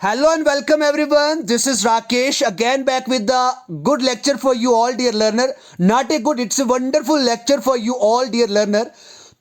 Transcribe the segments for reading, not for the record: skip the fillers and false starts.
Hello and welcome everyone. This is Rakesh again back with the good lecture for you all dear learner. Not a good, it's a wonderful lecture for you all dear learner.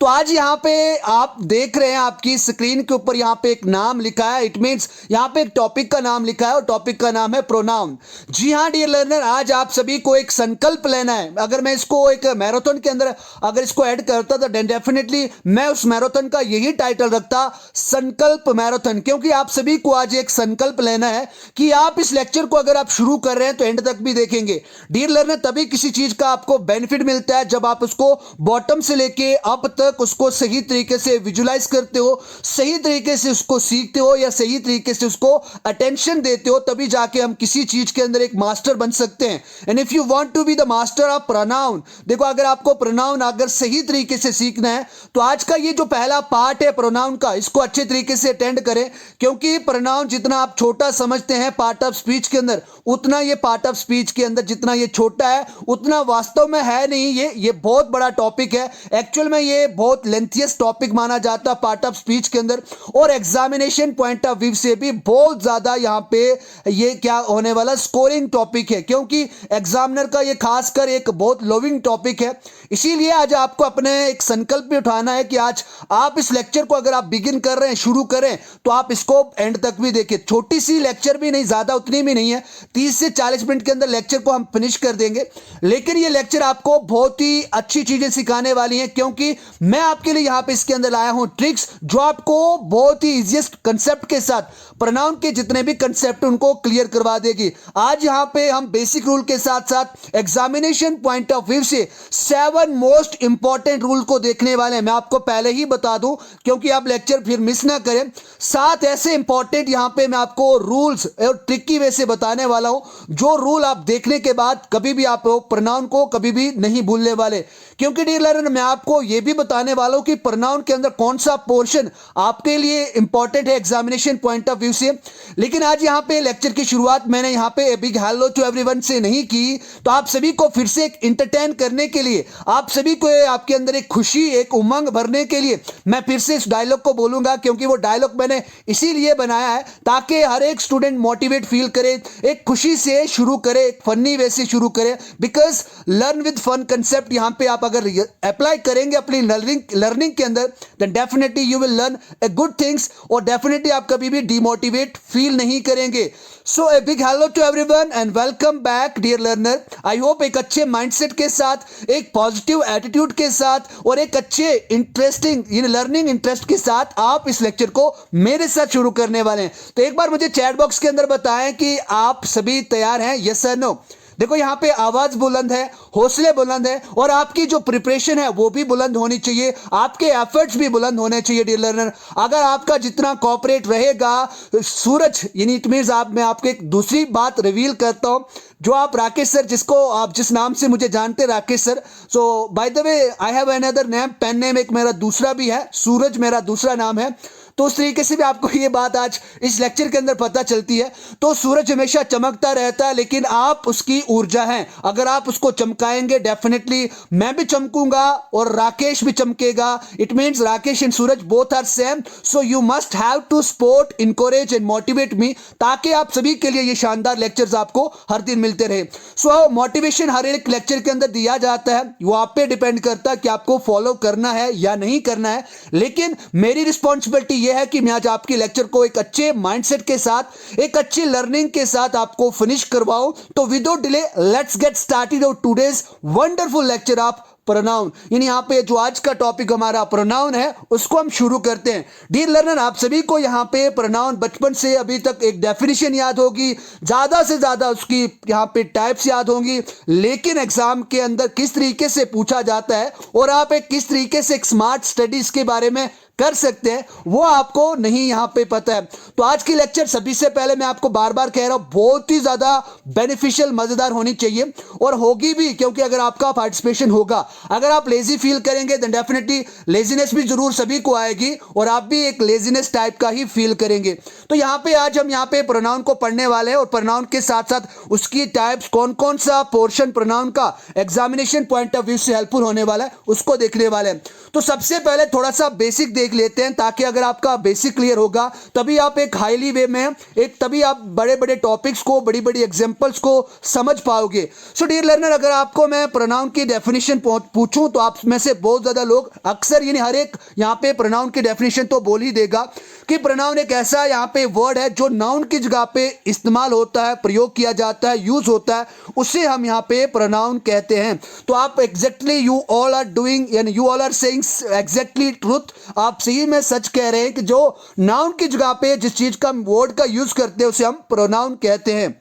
तो आज यहाँ पे आप देख रहे हैं आपकी screen के ऊपर यहाँ पे एक नाम लिखा है. इट मीन्स यहाँ पे एक टॉपिक का नाम लिखा है और टॉपिक का नाम है प्रोनाउन. जी हाँ डियर लर्नर, आज आप सभी को एक संकल्प लेना है. अगर मैं इसको एक मैराथन के अंदर अगर इसको ऐड करता तो डेफिनेटली मैं उस मैराथन का यही टाइटल रखता, संकल्प मैराथन. क्योंकि आप सभी को आज एक संकल्प लेना है कि आप इस लेक्चर को अगर आप शुरू कर रहे हैं तो एंड तक भी देखेंगे डियर लर्नर. तभी किसी चीज का आपको बेनिफिट मिलता है जब आप उसको बॉटम से लेके अप तक उसको सही तरीके से विजुलाइज करते हो, सही तरीके से उसको सीखते हो या सही तरीके से उसको अटेंशन देते हो, तभी जाके हम किसी चीज के अंदर एक मास्टर बन सकते हैं. And if you want to be the master of pronoun, देखो अगर आपको प्रोनाउन अगर सही तरीके से सीखना है तो आज का ये जो पहला पार्ट है प्रोनाउन का, इसको अच्छे तरीके से अटेंड करें. क्योंकि प्रोनाउन जितना आप छोटा समझते हैं पार्ट ऑफ स्पीच के अंदर, उतना ये पार्ट ऑफ स्पीच के अंदर जितना ये छोटा है उतना वास्तव में है नहीं. ये बहुत बड़ा टॉपिक है. एक्चुअल में ये बहुत लेंथियस्ट टॉपिक माना जाता है पार्ट ऑफ स्पीच के अंदर, और एग्जामिनेशन पॉइंट ऑफ व्यू से भी बहुत ज्यादा यहां पे ये क्या होने वाला स्कोरिंग टॉपिक है. क्योंकि एग्जामिनर का ये खासकर एक बहुत लोविंग टॉपिक है. इसीलिए आज आपको अपने एक संकल्प भी उठाना है कि आज आप इस लेक्चर को अगर आप बिगिन कर रहे हैं, शुरू करें, तो आप इसको एंड तक भी देखिए. छोटी सी लेक्चर भी नहीं, ज्यादा उतनी भी नहीं है, 30 से 40 मिनट के अंदर लेक्चर को हम फिनिश कर देंगे. लेकिन ये लेक्चर आपको बहुत ही अच्छी चीजें सिखाने वाली हैं. क्योंकि मैं आपके लिए यहां पे इसके अंदर लाया हूं ट्रिक्स जो आपको बहुत ही इजीएस्ट कंसेप्ट के साथ प्रोनाउन के जितने भी कंसेप्ट उनको क्लियर करवा देगी. आज यहां पे हम बेसिक रूल के साथ साथ एग्जामिनेशन पॉइंट ऑफ व्यू से 7 मोस्ट इंपॉर्टेंट रूल को देखने वाले हैं. मैं आपको पहले ही बता दूं क्योंकि आप लेक्चर फिर मिस ना करें. 7 ऐसे इंपॉर्टेंट यहां पे मैं आपको रूल्स और ट्रिकी वे से बताने वाला हूं जो रूल आप देखने के बाद कभी भी आप प्रोनाउन को कभी भी नहीं भूलने वाले. क्योंकि डियर लर्नर मैं आपको यह भी बताने वाला हूं कि प्रोनाउन के अंदर कौन सा पोर्शन आपके लिए इंपॉर्टेंट है एग्जामिनेशन पॉइंट ऑफ व्यू से. लेकिन आज यहां पे लेक्चर की शुरुआत मैंने यहां पे a big hello to everyone से नहीं की, तो आप सभी को फिर से एक एंटरटेन करने के लिए, आप सभी को आपके अंदर एक खुशी एक उमंग भरने के लिए मैं फिर से इस डायलॉग को बोलूंगा. क्योंकि वो डायलॉग मैंने इसीलिए बनाया है ताकि हर एक स्टूडेंट मोटिवेट फील करे, एक खुशी से शुरू करे, एक फनी वे से शुरू करे. Because learn with fun concept यहां पे आप अगर अप्लाई करेंगे अपनी लर्निंग के अंदर, then definitely you will learn a good things और डेफिनेटली आप कभी भी डिमोटिवेट फील नहीं करेंगे. So a big hello to everyone and welcome back dear learner. I hope एक अच्छे माइंडसेट के साथ, एक पॉजिटिव एटीट्यूड के साथ और एक अच्छे इंटरेस्टिंग लर्निंग इंटरेस्ट के साथ आप इस लेक्चर को मेरे साथ शुरू करने वाले हैं. तो एक बार मुझे चैट बॉक्स के अंदर बताएं कि आप सभी तैयार हैं, यस और नो. देखो यहां पे आवाज बुलंद है, हौसले बुलंद है और आपकी जो प्रिपरेशन है वो भी बुलंद होनी चाहिए, आपके एफर्ट्स भी बुलंद होने चाहिए डियर लर्नर. अगर आपका जितना कॉपरेट रहेगा सूरज इट मींस मैं आपको एक दूसरी बात रिवील करता हूं जो आप राकेश सर, जिसको आप जिस नाम से मुझे जानते हैं Rakesh sir. So by the way I have another name, pen name एक मेरा दूसरा भी है, सूरज मेरा दूसरा नाम है. तो उस तरीके से भी आपको ये बात आज इस लेक्चर के अंदर पता चलती है. तो सूरज हमेशा चमकता रहता है लेकिन आप उसकी ऊर्जा हैं. अगर आप उसको चमकाएंगे डेफिनेटली मैं भी चमकूंगा और राकेश भी चमकेगा. It means Rakesh and Suraj both are same. So you must have to support, encourage and motivate me ताकि आप सभी के लिए ये शानदार लेक्चर्स आपको हर दिन मिलते रहे. सो मोटिवेशन हर एक लेक्चर के अंदर दिया जाता है, वो आप पे डिपेंड करता है कि आपको फॉलो करना है या नहीं करना है. लेकिन मेरी रिस्पॉन्सिबिलिटी यह है कि मैं आज आपके लेक्चर को एक अच्छे माइंडसेट के साथ, एक अच्छी लर्निंग के साथ आपको फिनिश करवाऊं. तो without delay let's get started our today's wonderful lecture of pronoun. यहां पे जो आज का टॉपिक हमारा प्रोनाउन है उसको हम शुरू करते हैं. डियर लर्नर आप सभी को यहां पे प्रोनाउन बचपन से अभी तक एक डेफिनेशन याद होगी, ज्यादा से ज्यादा उसकी यहां पे टाइप्स याद होंगी. लेकिन एग्जाम के अंदर किस तरीके से पूछा जाता है और आप एक किस तरीके से एक स्मार्ट स्टडीज के बारे में कर सकते हैं वो आपको नहीं यहां पे पता है. तो आज की लेक्चर सभी से पहले मैं आपको बार बार कह रहा हूं बहुत ही ज्यादा बेनिफिशियल मजेदार होनी चाहिए और होगी भी. क्योंकि अगर आपका पार्टिसिपेशन होगा, अगर आप लेजी फील करेंगे देन डेफिनेटली लेजीनेस भी जरूर सभी को आएगी और आप भी एक लेजीनेस टाइप का ही फील करेंगे. तो यहां पे आज हम यहां पे प्रोनाउन को पढ़ने वाले हैं और प्रोनाउन के साथ साथ उसकी टाइप्स, कौन कौन सा पोर्शन प्रोनाउन का एग्जामिनेशन पॉइंट ऑफ व्यू से हेल्पफुल होने वाला है उसको देखने वाले हैं. तो सबसे पहले थोड़ा सा बेसिक देख लेते हैं, ताकि अगर आपका बेसिक क्लियर होगा तभी आप एक हाईली वे में तभी आप बड़े बड़े टॉपिक्स को, बड़ी बड़ी एग्जांपल्स को समझ पाओगे। सो डियर लर्नर, अगर आपको मैं प्रोनाउन की डेफिनेशन पूछूं तो आप में से बहुत ज्यादा लोग अक्सर यानी हर एक यहाँ पे प्रोनाउन की डेफिनेशन तो बोल ही देगा कि प्रोनाउन एक ऐसा यहाँ पे वर्ड है जो नाउन की जगह पे इस्तेमाल होता है, प्रयोग किया जाता है, यूज होता है, उसे हम यहाँ पे प्रोनाउन कहते हैं। तो आप exactly you all are doing यानी you all are saying exactly truth, आप सही में सच कह रहे हैं कि जो नाउन की जगह पे जिस चीज का वर्ड का यूज करते हैं उसे हम प्रोनाउन कहते हैं।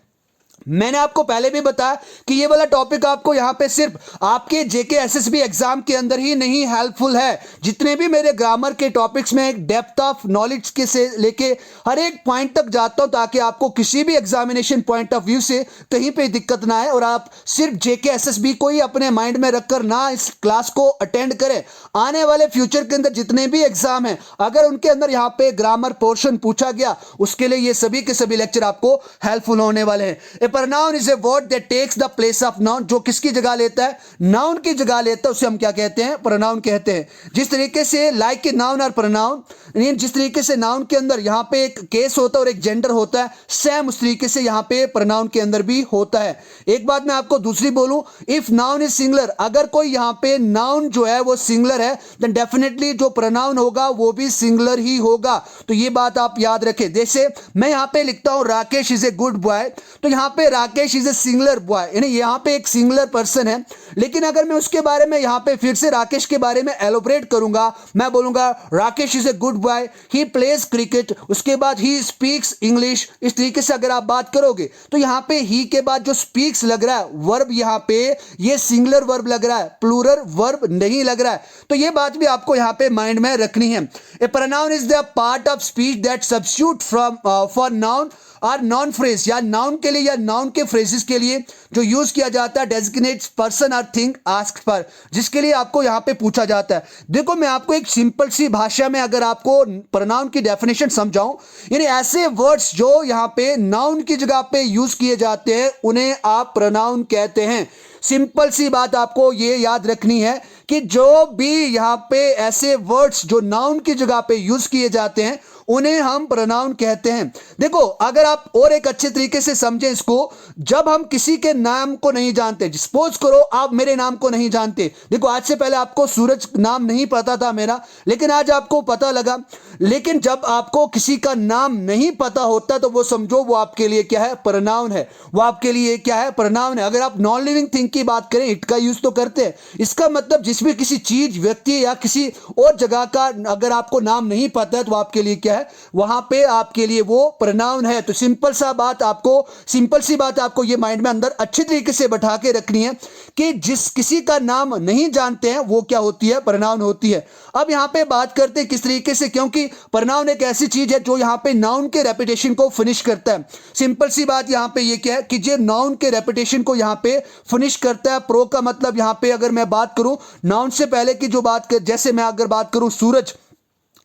मैंने आपको पहले भी बताया कि ये वाला टॉपिक आपको यहाँ पे सिर्फ आपके जेके एसएसबी एग्जाम के अंदर ही नहीं हेल्पफुल है, जितने भी मेरे ग्रामर के टॉपिक्स में एक डेप्थ ऑफ नॉलेज के से लेके हर एक पॉइंट तक जाता हूँ, ताकि आपको किसी भी एग्जामिनेशन पॉइंट ऑफ व्यू से कहीं पे दिक्कत ना आए और आप सिर्फ जेके एसएसबी को ही अपने माइंड में रखकर ना इस क्लास को अटेंड करें। आने वाले फ्यूचर के अंदर जितने भी एग्जाम है, अगर उनके अंदर यहाँ पे ग्रामर पोर्शन पूछा गया, उसके लिए ये सभी के सभी लेक्चर आपको हेल्पफुल होने वाले हैं। Pronoun is a word that takes the place of noun, जो किसकी जगह लेता है, नाउन की जगह लेता है, उसे हम क्या कहते हैं, प्रोनाउन कहते हैं। जिस तरीके से लाइक के नाउन और प्रोनाउन, जिस तरीके से नाउन के अंदर यहाँ पे एक केस होता है और एक जेंडर होता है, सेम उस तरीके से यहाँ पे प्रोनाउन के अंदर भी होता है। एक बात मैं आपको दूसरी बोलूं, इफ नाउन इज सिंगुलर, अगर कोई यहाँ पे नाउन जो है वो सिंगुलर है, देन डेफिनेटली जो प्रोनाउन होगा वो भी सिंगुलर ही होगा। तो ये बात आप याद रखें। जैसे मैं यहाँ पे लिखता हूं Rakesh is a good boy, तो यहाँ पे Rakesh is a singular boy, यानी यहाँ पे एक सिंगुलर पर्सन है। लेकिन अगर मैं उसके बारे में यहाँ पे फिर से राकेश के बारे में एलोबरेट करूंगा, मैं बोलूंगा Rakesh is a good boy, he plays cricket, उसके बाद ही स्पीक्स इंग्लिश। इस तरीके से अगर आप बात करोगे तो यहाँ पे ही के बाद जो स्पीक्स लग रहा है वर्ब, यहाँ पे ये सिंगुलर वर्ब लग रहा है, प्लूरल वर्ब नहीं लग रहा है। तो ये बात भी आपको यहाँ पे माइंड में रखनी है। A pronoun is the part of speech that substitute from for noun or noun phrase, या नाउन के लिए या नाउन के फ्रेजेस के लिए जो यूज किया जाता है, डेजिग्नेट्स पर्सन और थिंग आस्क्ड फॉर, जिसके लिए आपको यहां पे पूछा जाता है। देखो मैं आपको एक सिंपल सी भाषा में अगर आपको प्रोनाउन की डेफिनेशन समझाऊं, यानी ऐसे वर्ड्स जो यहां पे नाउन की जगह पे यूज किए जाते हैं उन्हें आप प्रोनाउन कहते हैं। सिंपल सी बात आपको ये याद रखनी है कि जो भी यहां पे ऐसे वर्ड्स जो नाउन की जगह पे यूज किए जाते हैं उन्हें हम प्रोनाउन कहते हैं। देखो अगर आप और एक अच्छे तरीके से समझें इसको, जब हम किसी के नाम को नहीं जानते, सपोज करो आप मेरे नाम को नहीं जानते, देखो आज से पहले आपको सूरज नाम नहीं पता था मेरा, लेकिन आज आपको पता लगा। लेकिन जब आपको किसी का नाम नहीं पता होता तो वो समझो वो आपके लिए क्या है, प्रोनाउन है, वो आपके लिए क्या है, प्रोनाउन है। अगर आप नॉन लिविंग थिंग की बात करें, इट का यूज तो करते हैं, इसका मतलब जिसमें किसी चीज, व्यक्ति या किसी और जगह का अगर आपको नाम नहीं पता है तो आपके लिए क्या है, वहां पे आपके लिए वो प्रोनाउन है। तो सिंपल सी बात आपको ये माइंड में अंदर अच्छी तरीके से बैठा के रखनी है कि जिस किसी का नाम नहीं जानते हैं वो क्या होती है, प्रोनाउन होती है। अब यहां पे बात करते हैं किस तरीके से, क्योंकि प्रोनाउन एक ऐसी चीज है जो यहां पे नाउन के रेपिटेशन को फिनिश करता है। सिंपल सी बात यहां पे ये क्या है कि जो नाउन के रेपिटेशन को यहां पे फिनिश करता है। प्रो का मतलब यहां पे अगर मैं बात करूं नाउन से पहले की जो बात कर, जैसे मैं अगर बात करूं सूरज,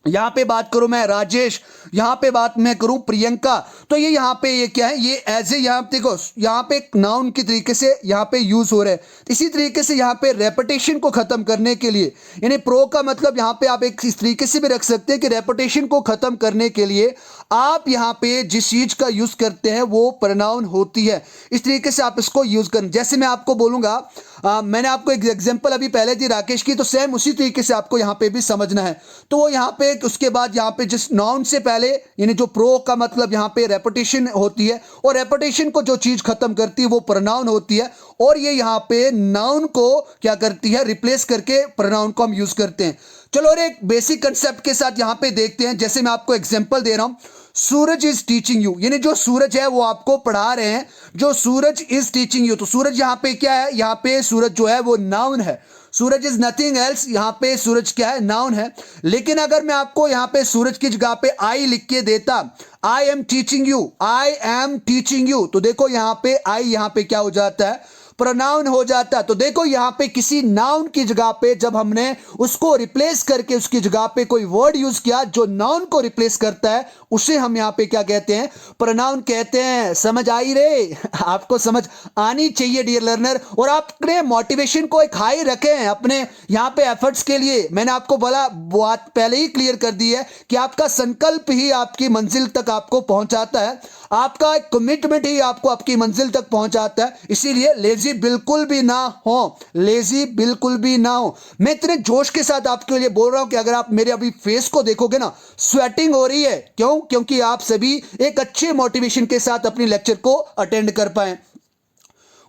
यहां पे बात करूं मैं राजेश, यहां पे बात मैं करूं प्रियंका, तो ये यहां पे ये क्या है, ये एज ए यहां देखो यहां पे एक नाउन की तरीके से यहां पे यूज हो रहा है। इसी तरीके से यहां पे रेपिटेशन को खत्म करने के लिए, यानी प्रो का मतलब यहां पे आप एक इस तरीके से भी रख सकते हैं कि रेपिटेशन को खत्म करने के लिए आप यहां पे जिस चीज का यूज करते हैं वो प्रोनाउन होती है। इस तरीके से आप इसको यूज करें। जैसे मैं आपको बोलूंगा, मैंने आपको एक एग्जांपल अभी पहले दी राकेश की, तो सेम उसी तरीके से आपको यहां पे भी समझना है। तो वो यहां पे उसके बाद यहां पे जिस नाउन से पहले, यानी जो प्रो का मतलब यहां पे रेपिटेशन होती है, और रेपिटेशन को जो चीज खत्म करती है वो प्रोनाउन होती है, और ये यहां पे नाउन को क्या करती है, रिप्लेस करके प्रोनाउन को हम यूज करते हैं। चलो और एक बेसिक कंसेप्ट के साथ यहां पे देखते हैं। जैसे मैं आपको एग्जांपल दे रहा हूं, सूरज इज टीचिंग यू, यानी जो सूरज है वो आपको पढ़ा रहे हैं, जो सूरज इज टीचिंग यू। तो सूरज यहां पे क्या है, यहां पे सूरज जो है वो नाउन है। सूरज इज नथिंग एल्स, यहां पे सूरज क्या है, नाउन है। लेकिन अगर मैं आपको यहां पे सूरज की जगह पे आई लिख के देता, I am teaching you, I am teaching you, तो देखो यहां पे आई यहां पे क्या हो जाता है, प्रोनाउन हो जाता। तो देखो यहाँ पे किसी नाउन की जगह पे जब हमने उसको रिप्लेस करके उसकी जगह पे कोई वर्ड यूज किया जो नाउन को रिप्लेस करता है, उसे हम यहाँ पे क्या कहते हैं, प्रोनाउन कहते हैं। समझ आई रे? आपको समझ आनी चाहिए डियर लर्नर। और आपने मोटिवेशन को एक हाई रखे हैं अपने यहाँ पे एफर्ट्स के लिए। मैंने आपको बोला, बात पहले ही क्लियर कर दी है कि आपका संकल्प ही आपकी मंजिल तक आपको पहुंचाता है, आपका एक कमिटमेंट ही आपको आपकी मंजिल तक पहुंचाता है। इसीलिए लेजी बिल्कुल भी ना हो, लेजी बिल्कुल भी ना हो। मैं इतने जोश के साथ आपके लिए बोल रहा हूं कि अगर आप मेरे अभी फेस को देखोगे ना, स्वेटिंग हो रही है। क्यों? क्योंकि आप सभी एक अच्छे मोटिवेशन के साथ अपनी लेक्चर को अटेंड कर पाए।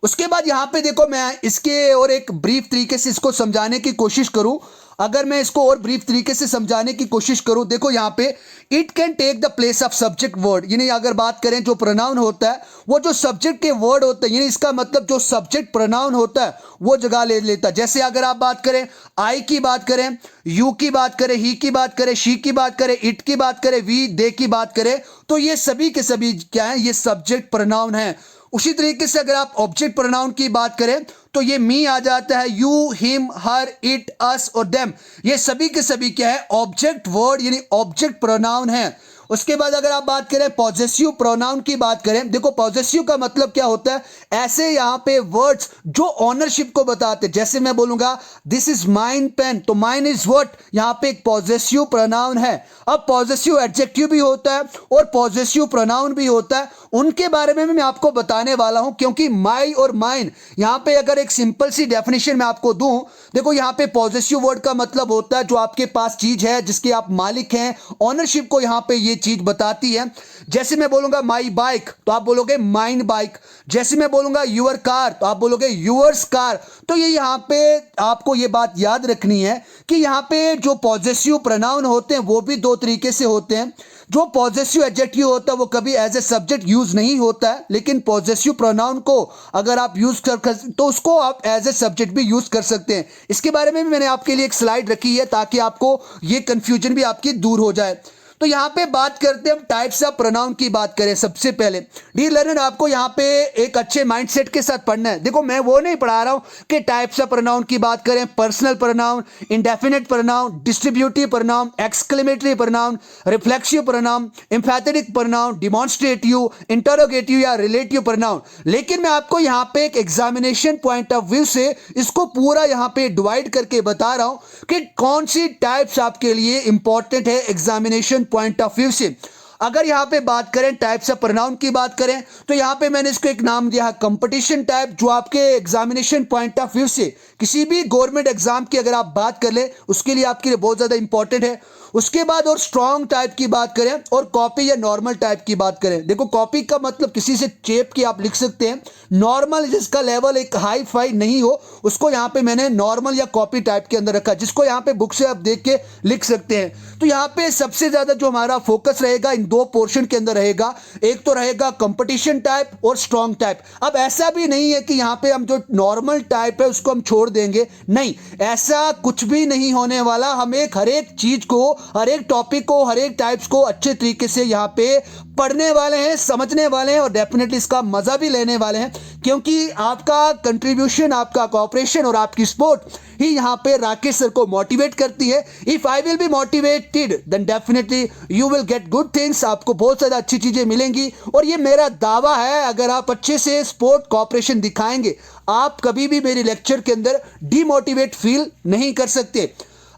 उसके बाद यहां पे देखो, मैं इसके और एक ब्रीफ तरीके से इसको समझाने की कोशिश करूं। अगर मैं इसको और ब्रीफ तरीके से समझाने की कोशिश करूं, देखो यहां पे it can take the place of subject word. यानी अगर बात करें जो प्रोनाउन होता है वो जो सब्जेक्ट के वर्ड होते हैं, यानी इसका मतलब जो सब्जेक्ट प्रोनाउन होता है वो जगह ले लेता है। जैसे अगर आप बात करें आई की बात करें, यू की बात करें, ही की बात करें, शी की बात करें, इट की बात करें, वी दे की बात करें, तो ये सभी के सभी क्या है, ये सब्जेक्ट प्रोनाउन है। उसी तरीके से अगर आप ऑब्जेक्ट प्रोनाउन की बात करें तो ये मी आ जाता है, यू, हिम, हर, इट, अस और देम, ये सभी के सभी क्या है, ऑब्जेक्ट वर्ड यानी ऑब्जेक्ट प्रोनाउन है। उसके बाद अगर आप बात करें पॉजेसिव प्रोनाउन की बात करें, देखो पॉजेसिव का मतलब क्या होता है, ऐसे यहां पे वर्ड्स जो ओनरशिप को बताते हैं। जैसे मैं बोलूंगा दिस इज माइन पेन, तो माइन इज व्हाट, यहां पे एक पॉजेसिव प्रोनाउन है। अब पॉजेसिव एडजेक्टिव भी होता है और पॉजेसिव प्रोनाउन भी होता है, उनके बारे में भी मैं आपको बताने वाला हूं। क्योंकि माई और माइन यहां पे अगर एक सिंपल सी डेफिनेशन मैं आपको दूं, देखो यहां पे पॉजेसिव वर्ड का मतलब होता है जो आपके पास चीज है जिसके आप मालिक हैं, ओनरशिप को यहां पे ये चीज बताती है। जैसे मैं बोलूंगा माई बाइक तो आप बोलोगे माइन बाइक, जैसे मैं बोलूंगा यूर कार तो आप बोलोगे यूअर्स कार। तो ये यहां पे आपको ये बात याद रखनी है कि यहां पे जो पॉजेसिव प्रोनाउन होते हैं वो भी दो तरीके से होते हैं। जो पॉजेसिव एडजेक्टिव होता है वो कभी एज ए सब्जेक्ट यूज नहीं होता है, लेकिन पॉजेसिव प्रोनाउन को अगर आप यूज कर तो उसको आप एज ए सब्जेक्ट भी यूज कर सकते हैं। इसके बारे में भी मैंने आपके लिए एक स्लाइड रखी है ताकि आपको ये कंफ्यूजन भी आपकी दूर हो जाए। तो यहां पे बात करते हैं हम टाइप्स ऑफ प्रोनाउन की बात करें। सबसे पहले डियर लर्नर आपको यहां पे एक अच्छे माइंडसेट के साथ पढ़ना है। देखो मैं वो नहीं पढ़ा रहा हूं कि टाइप्स ऑफ प्रोनाउन की बात करें, personal pronoun, indefinite pronoun, distributive pronoun, exclamatory pronoun, reflexive pronoun, emphatic pronoun, demonstrative, interrogative या रिलेटिव प्रोनाउन। लेकिन मैं आपको यहां पे एक एग्जामिनेशन पॉइंट ऑफ व्यू से इसको पूरा यहां पे डिवाइड करके बता रहा हूं कि कौन सी टाइप्स आपके लिए इंपॉर्टेंट है एग्जामिनेशन पॉइंट ऑफ व्यू से। अगर यहां पे बात करें टाइप्स ऑफ प्रोनाउन की बात करें तो यहां पे मैंने इसको एक नाम दिया है कंपटीशन टाइप, जो आपके एग्जामिनेशन पॉइंट ऑफ व्यू से किसी भी गवर्नमेंट एग्जाम की अगर आप बात कर ले उसके लिए आपके लिए बहुत ज्यादा इंपॉर्टेंट है। उसके बाद और स्ट्रॉन्ग टाइप की बात करें और कॉपी या नॉर्मल टाइप की बात करें। देखो कॉपी का मतलब किसी से चेप के आप लिख सकते हैं, नॉर्मल जिसका लेवल एक हाई फाई नहीं हो उसको यहां पे मैंने नॉर्मल या कॉपी टाइप के अंदर रखा, जिसको यहां पे बुक से आप देख के लिख सकते हैं। तो यहां पे सबसे ज्यादा जो हमारा फोकस रहेगा इन दो पोर्शन के अंदर रहेगा, एक तो रहेगा कंपटीशन टाइप और स्ट्रॉन्ग टाइप। अब ऐसा भी नहीं है कि यहां पे हम जो नॉर्मल टाइप है उसको हम छोड़ देंगे, नहीं, ऐसा कुछ भी नहीं होने वाला। हम एक हर एक चीज को, हर एक टॉपिक को, हर एक टाइप्स को अच्छे तरीके से यहां पे पढ़ने वाले हैं, समझने वाले हैं और डेफिनेटली इसका मजा भी लेने वाले हैं। क्योंकि आपका कंट्रीब्यूशन, आपका कोऑपरेशन और आपकी सपोर्ट ही यहां पे राकेश सर को मोटिवेट करती है। If I will be motivated then definitely you will get good things, आपको बहुत ज्यादा अच्छी चीजें मिलेंगी। और ये मेरा दावा है, अगर आप अच्छे से सपोर्ट कोऑपरेशन दिखाएंगे आप कभी भी मेरी लेक्चर के अंदर डिमोटिवेट फील नहीं कर सकते।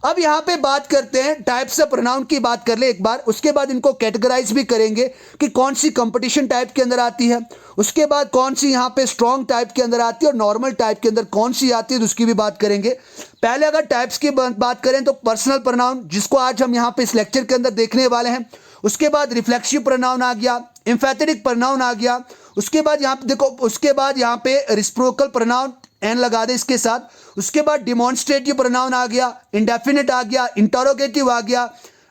अब यहां पे बात करते हैं टाइप्स ऑफ प्रोनाउन की बात कर ले एक बार, उसके बाद इनको कैटेगराइज भी करेंगे कि कौन सी कंपटीशन टाइप के अंदर आती है, उसके बाद कौन सी यहां पे स्ट्रॉन्ग टाइप के अंदर आती है और नॉर्मल टाइप के अंदर कौन सी आती है तो उसकी भी बात करेंगे। पहले अगर टाइप्स की बात करें तो पर्सनल प्रोनाउन, जिसको आज हम यहां पे इस लेक्चर के अंदर देखने वाले हैं। उसके बाद रिफ्लेक्सिव प्रोनाउन आ गया, एम्फैथेटिक प्रोनाउन आ गया। उसके बाद यहां पे देखो, उसके बाद यहां पे रेसिप्रोकल प्रोनाउन एन लगा दे इसके साथ। उसके बाद डिमॉन्स्ट्रेटिव प्रोनाउन आ गया, इंडेफिनिट आ गया, इंटरोगेटिव आ गया,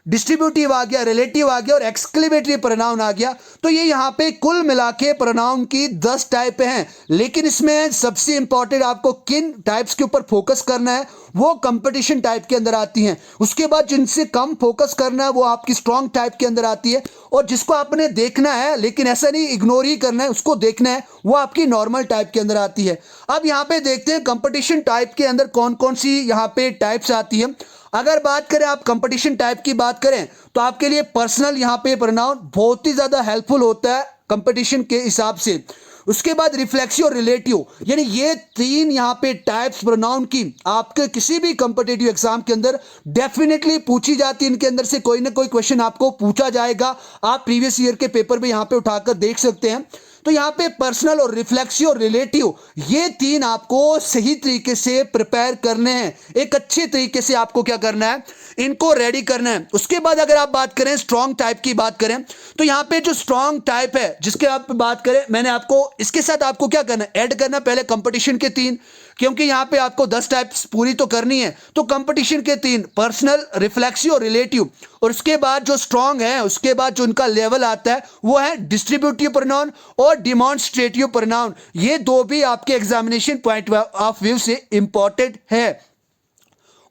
डिस्ट्रीब्यूटिव आ गया, रिलेटिव आ गया और एक्सक्लेमेटरी प्रोनाउन आ गया। तो ये यहाँ पे कुल मिला के प्रोनाउन की 10 टाइप हैं। लेकिन इसमें सबसे इंपॉर्टेंट आपको किन टाइप्स के ऊपर फोकस करना है, वो कंपटीशन टाइप के अंदर आती हैं। उसके बाद जिनसे कम फोकस करना है वो आपकी स्ट्रॉन्ग टाइप के अंदर आती है। और जिसको आपने देखना है, लेकिन ऐसा नहीं इग्नोर ही करना है, उसको देखना है, वो आपकी नॉर्मल टाइप के अंदर आती है। अब यहाँ पे देखते हैं कंपटीशन टाइप के अंदर कौन कौन सी यहाँ पे टाइप्स आती है। अगर बात करें, आप कंपटीशन टाइप की बात करें, तो आपके लिए पर्सनल यहाँ पे प्रोनाउन बहुत ही ज़्यादा हेल्पफुल होता है कंपटीशन के हिसाब से। उसके बाद रिफ्लेक्सिव और रिलेटिव, यानी ये तीन यहाँ पे टाइप्स प्रोनाउन की आपके किसी भी कंपिटिटिव एग्जाम के अंदर डेफिनेटली पूछी जाती है। इनके अंदर से कोई ना कोई क्वेश्चन आपको पूछा जाएगा। आप प्रीवियस ईयर के पेपर में यहाँ पे उठाकर देख सकते हैं। तो यहाँ पे पर्सनल और रिफ्लेक्सिव और रिलेटिव, ये तीन आपको सही तरीके से प्रिपेयर करने हैं। एक अच्छे तरीके से आपको क्या करना है, इनको रेडी करना है। उसके बाद अगर आप बात करें स्ट्रॉन्ग टाइप की बात करें, तो यहाँ पे जो स्ट्रॉन्ग टाइप है जिसके आप बात करें, मैंने आपको इसके साथ आपको क्या करना है, ऐड करना पहले कंपटीशन के तीन, क्योंकि यहाँ पे आपको 10 टाइप्स पूरी तो करनी है। तो कंपटीशन के तीन, पर्सनल, रिफ्लेक्सिव और रिलेटिव, और उसके बाद जो स्ट्रॉन्ग है, उसके बाद जो उनका लेवल आता है वो है डिस्ट्रीब्यूटिव प्रोनाउन और डिमॉन्स्ट्रेटिव प्रोनाउन। ये दो भी आपके एग्जामिनेशन पॉइंट ऑफ व्यू से इंपॉर्टेंट है।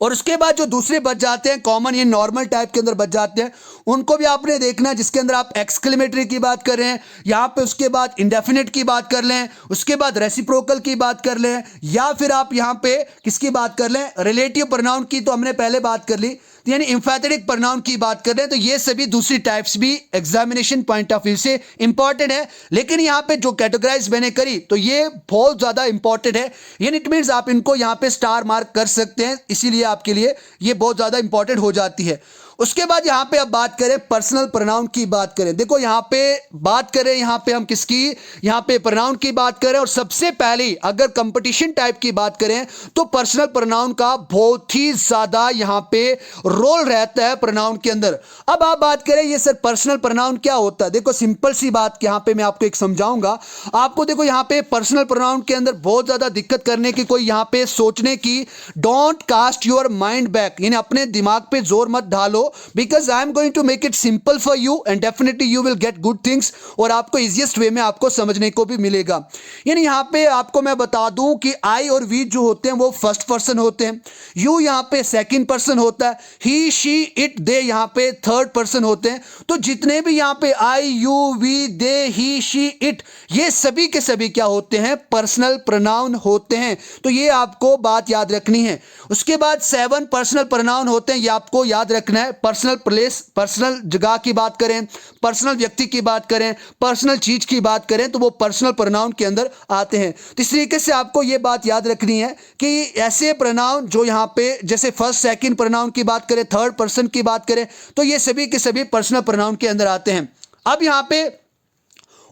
और उसके बाद जो दूसरे बच जाते हैं कॉमन, ये नॉर्मल टाइप के अंदर बच जाते हैं, उनको भी आपने देखना है, जिसके अंदर आप एक्सक्लेमेटरी की बात कर रहे हैं यहाँ पे, उसके बाद इंडेफिनिट की बात कर लें, उसके बाद रेसिप्रोकल की बात कर लें, या फिर आप यहाँ पे किसकी बात कर लें, रिलेटिव प्रोनाउन की तो हमने पहले बात कर ली, यानी एम्फैटिक प्रोनाउन की बात कर रहे हैं। तो ये सभी दूसरी टाइप्स भी एग्जामिनेशन पॉइंट ऑफ व्यू से इंपॉर्टेंट है। लेकिन यहाँ पे जो कैटेगराइज मैंने करी तो ये बहुत ज्यादा इंपॉर्टेंट है, यानी इट मीन्स आप इनको यहाँ पे स्टार मार्क कर सकते हैं, इसीलिए आपके लिए ये बहुत ज्यादा इंपॉर्टेंट हो जाती है। उसके बाद यहाँ पे अब बात करें पर्सनल प्रोनाउन की बात करें, देखो यहाँ पे बात करें, यहाँ पे हम किसकी, यहाँ पे प्रोनाउन की बात करें। और सबसे पहले अगर कंपटीशन टाइप की बात करें तो पर्सनल प्रोनाउन का बहुत ही ज्यादा यहाँ पे रोल रहता है प्रोनाउन के अंदर। अब आप बात करें ये सर पर्सनल प्रोनाउन क्या होता है, देखो सिंपल सी बात यहाँ पे मैं आपको एक समझाऊंगा आपको। देखो यहाँ पे पर्सनल प्रोनाउन के अंदर बहुत ज्यादा दिक्कत करने की, कोई यहाँ पे सोचने की, don't cast your mind back, यानी अपने दिमाग पे जोर मत ढालो, because I am going to make it simple for you and definitely you will get good things, और आपको easiest way में आपको समझने को भी मिलेगा। यानी यहाँ पे आपको मैं बता दूं कि I और we जो होते हैं वो फर्स्ट पर्सन होते हैं, you यहाँ पे सेकंड पर्सन होता है, he she it they यहाँ पे थर्ड पर्सन होते हैं। तो जितने भी यहाँ पे I you we they he she it, ये सभी के सभी क्या होते हैं, पर्सनल प्रोनाउन होते हैं। तो ये आपको बात याद रखनी है। उसके बाद 7 पर्सनल प्रोनाउन होते हैं, ये आपको याद रखना है। पर्सनल प्लेस, पर्सनल जगह की बात करें, पर्सनल व्यक्ति की बात करें, पर्सनल चीज की बात करें, तो वो पर्सनल प्रोनाउन के अंदर आते हैं। तो इस तरीके से आपको ये बात याद रखनी है कि ऐसे प्रोनाउन जो यहाँ पे जैसे फर्स्ट सेकंड प्रोनाउन की बात करें, थर्ड पर्सन की बात करें, तो ये सभी के सभी पर्सनल प्रोनाउन के अंदर आते हैं। अब यहाँ पे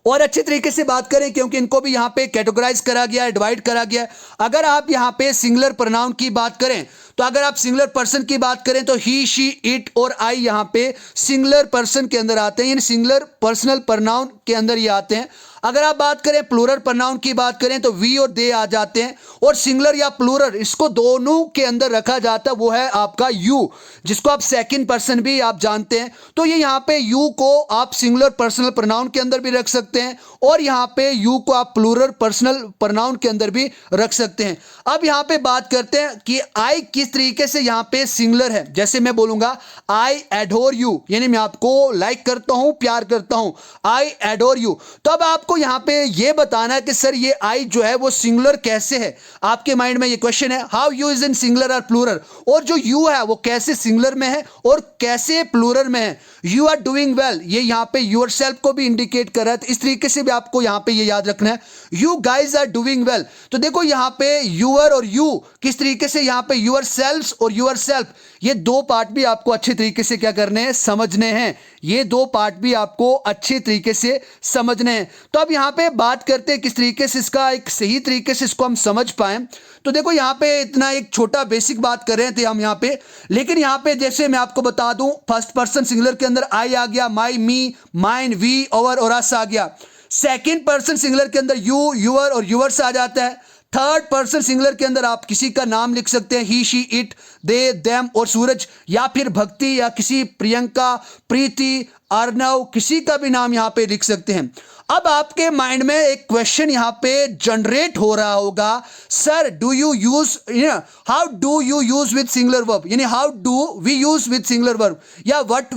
और अच्छे तरीके से बात करें, क्योंकि इनको भी यहाँ पे कैटेगराइज करा गया है, डिवाइड करा गया है। अगर आप यहाँ पे सिंगुलर प्रोनाउन की बात करें, तो अगर आप सिंगुलर पर्सन की बात करें तो ही शी इट और आई यहाँ पे सिंगुलर पर्सन के अंदर आते हैं, यानी सिंगुलर पर्सनल प्रोनाउन के अंदर ये आते हैं। अगर आप बात करें प्लूरल प्रोनाउन की बात करें तो वी और दे आ जाते हैं, और सिंगुलर या प्लूरल इसको दोनों के अंदर रखा जाता है, वो है आपका यू, जिसको आप सेकंड पर्सन भी आप जानते हैं। तो ये यहाँ पे यू को आप सिंगुलर पर्सनल प्रोनाउन के अंदर भी रख सकते हैं, और यहाँ पे यू को आप प्लूरल पर्सनल प्रोनाउन के अंदर भी रख सकते हैं। अब यहाँ पे बात करते हैं कि आई किस तरीके से यहाँ पे सिंगुलर है। जैसे मैं बोलूंगा आई एडोर यू, यानी मैं आपको लाइक करता हूं, प्यार करता हूं, आई एडोर यू। तो अब आपको यहाँ पे ये बताना है कि सर ये आई जो है वो सिंगुलर कैसे है। आपके माइंड में ये क्वेश्चन है, how you is in singular और प्लूरल, और जो यू है वो कैसे सिंगुलर में है और कैसे प्लूरल में है। यू आर डूइंग वेल, ये यहाँ पे यूर सेल्फ को भी इंडिकेट कर रहा है, तो इस तरीके से भी आपको यहाँ पे ये याद रखना है, you guys are doing well. तो देखो यहाँ पे यूअर और यू किस तरीके से, यहाँ पे यूअर सेल्फ और यूअर सेल्फ, ये दो पार्ट भी आपको अच्छे तरीके से क्या करने हैं, समझने हैं। ये दो पार्ट भी आपको अच्छे तरीके से समझने हैं। तो अब यहाँ पे बात करते हैं किस तरीके से इसका एक सही तरीके से इसको हम समझ पाए। तो देखो यहाँ पे इतना एक छोटा बेसिक बात कर रहे थे हम यहाँ पे, लेकिन यहाँ पे जैसे मैं आपको बता दूं, फर्स्ट पर्सन सिंगुलर के अंदर आई आ गया, माई, मी, माइन, वी, ओवर और अस आ गया। सेकंड पर्सन सिंगुलर के अंदर यू, यूअर और यूअर्स आ जाता है। थर्ड पर्सन सिंगुलर के अंदर आप किसी का नाम लिख सकते हैं, ही, शी, इट, दे, देम और सूरज, या फिर भक्ति या किसी प्रियंका, प्रीति, अर्नव, किसी का भी नाम यहां पे लिख सकते हैं। अब आपके माइंड में एक क्वेश्चन यहां पे जनरेट हो रहा होगा, sir do you use, how do you use with singular verb, यानी how do we use with singular verb, या what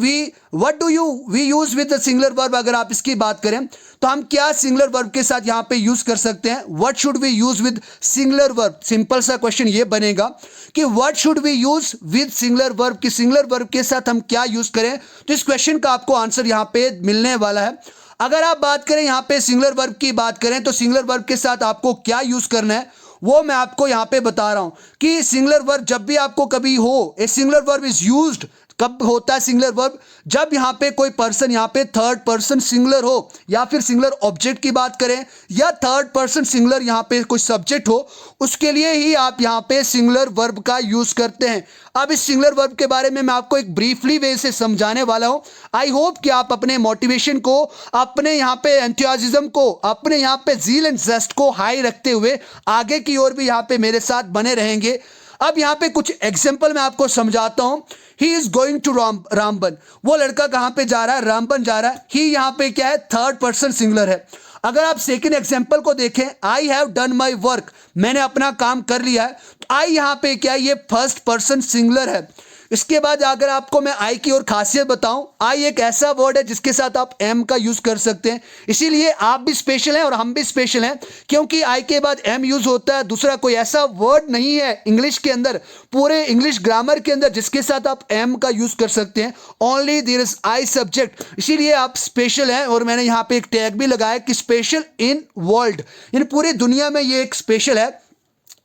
do you we use with the singular verb. अगर आप इसकी बात करें तो हम क्या सिंगुलर वर्ब के साथ यहां पे यूज कर सकते हैं, what should we use with singular verb. Simple सा क्वेश्चन ये बनेगा कि what should we use with singular verb, कि सिंगुलर वर्ब के साथ हम क्या यूज करें। तो इस क्वेश्चन का आपको आंसर यहां पे मिलने वाला है। अगर आप बात करें यहां पे सिंगुलर वर्ब की बात करें तो सिंगुलर वर्ब के साथ आपको क्या यूज करना है वो मैं आपको यहां पे बता रहा हूं कि सिंगुलर वर्ब जब भी आपको कभी हो, a singular verb is used, कब होता है सिंगुलर वर्ब, जब यहां पे कोई पर्सन यहां पे थर्ड पर्सन सिंगुलर हो, या फिर सिंगुलर ऑब्जेक्ट की बात करें, या थर्ड पर्सन सिंगुलर यहां पे कोई सब्जेक्ट हो, उसके लिए ही आप यहां पे सिंगुलर वर्ब का यूज करते हैं। अब इस सिंगुलर वर्ब के बारे में मैं आपको एक ब्रीफली वे से समझाने वाला हूं। आई होप कि आप अपने मोटिवेशन को, अपने यहां पे एंथुसियाज्म को, अपने यहां पे ज़ील एंड ज़ेस्ट को हाई रखते हुए आगे की ओर भी यहां पे मेरे साथ बने रहेंगे। अब यहां पे कुछ एग्जांपल मैं आपको समझाता हूं। He is going to Ramban, वो लड़का कहां पे जा रहा है, रामबन जा रहा है। ही यहां पे क्या है, थर्ड पर्सन सिंगुलर है। अगर आप सेकंड एग्जांपल को देखें, I have done my work, मैंने अपना काम कर लिया है, तो आई यहां पे क्या है, ये फर्स्ट पर्सन सिंगुलर है। इसके बाद अगर आपको मैं आई की और खासियत बताऊं, आई एक ऐसा वर्ड है जिसके साथ आप एम का यूज कर सकते हैं, इसीलिए आप भी स्पेशल हैं और हम भी स्पेशल हैं, क्योंकि आई के बाद एम यूज होता है। दूसरा कोई ऐसा वर्ड नहीं है इंग्लिश के अंदर, पूरे इंग्लिश ग्रामर के अंदर, जिसके साथ आप एम का यूज कर सकते हैं। Only there is I subject, इसीलिए आप स्पेशल हैं। और मैंने यहां पे एक टैग भी लगाया कि स्पेशल इन वर्ल्ड, यानी पूरी दुनिया में ये एक स्पेशल है।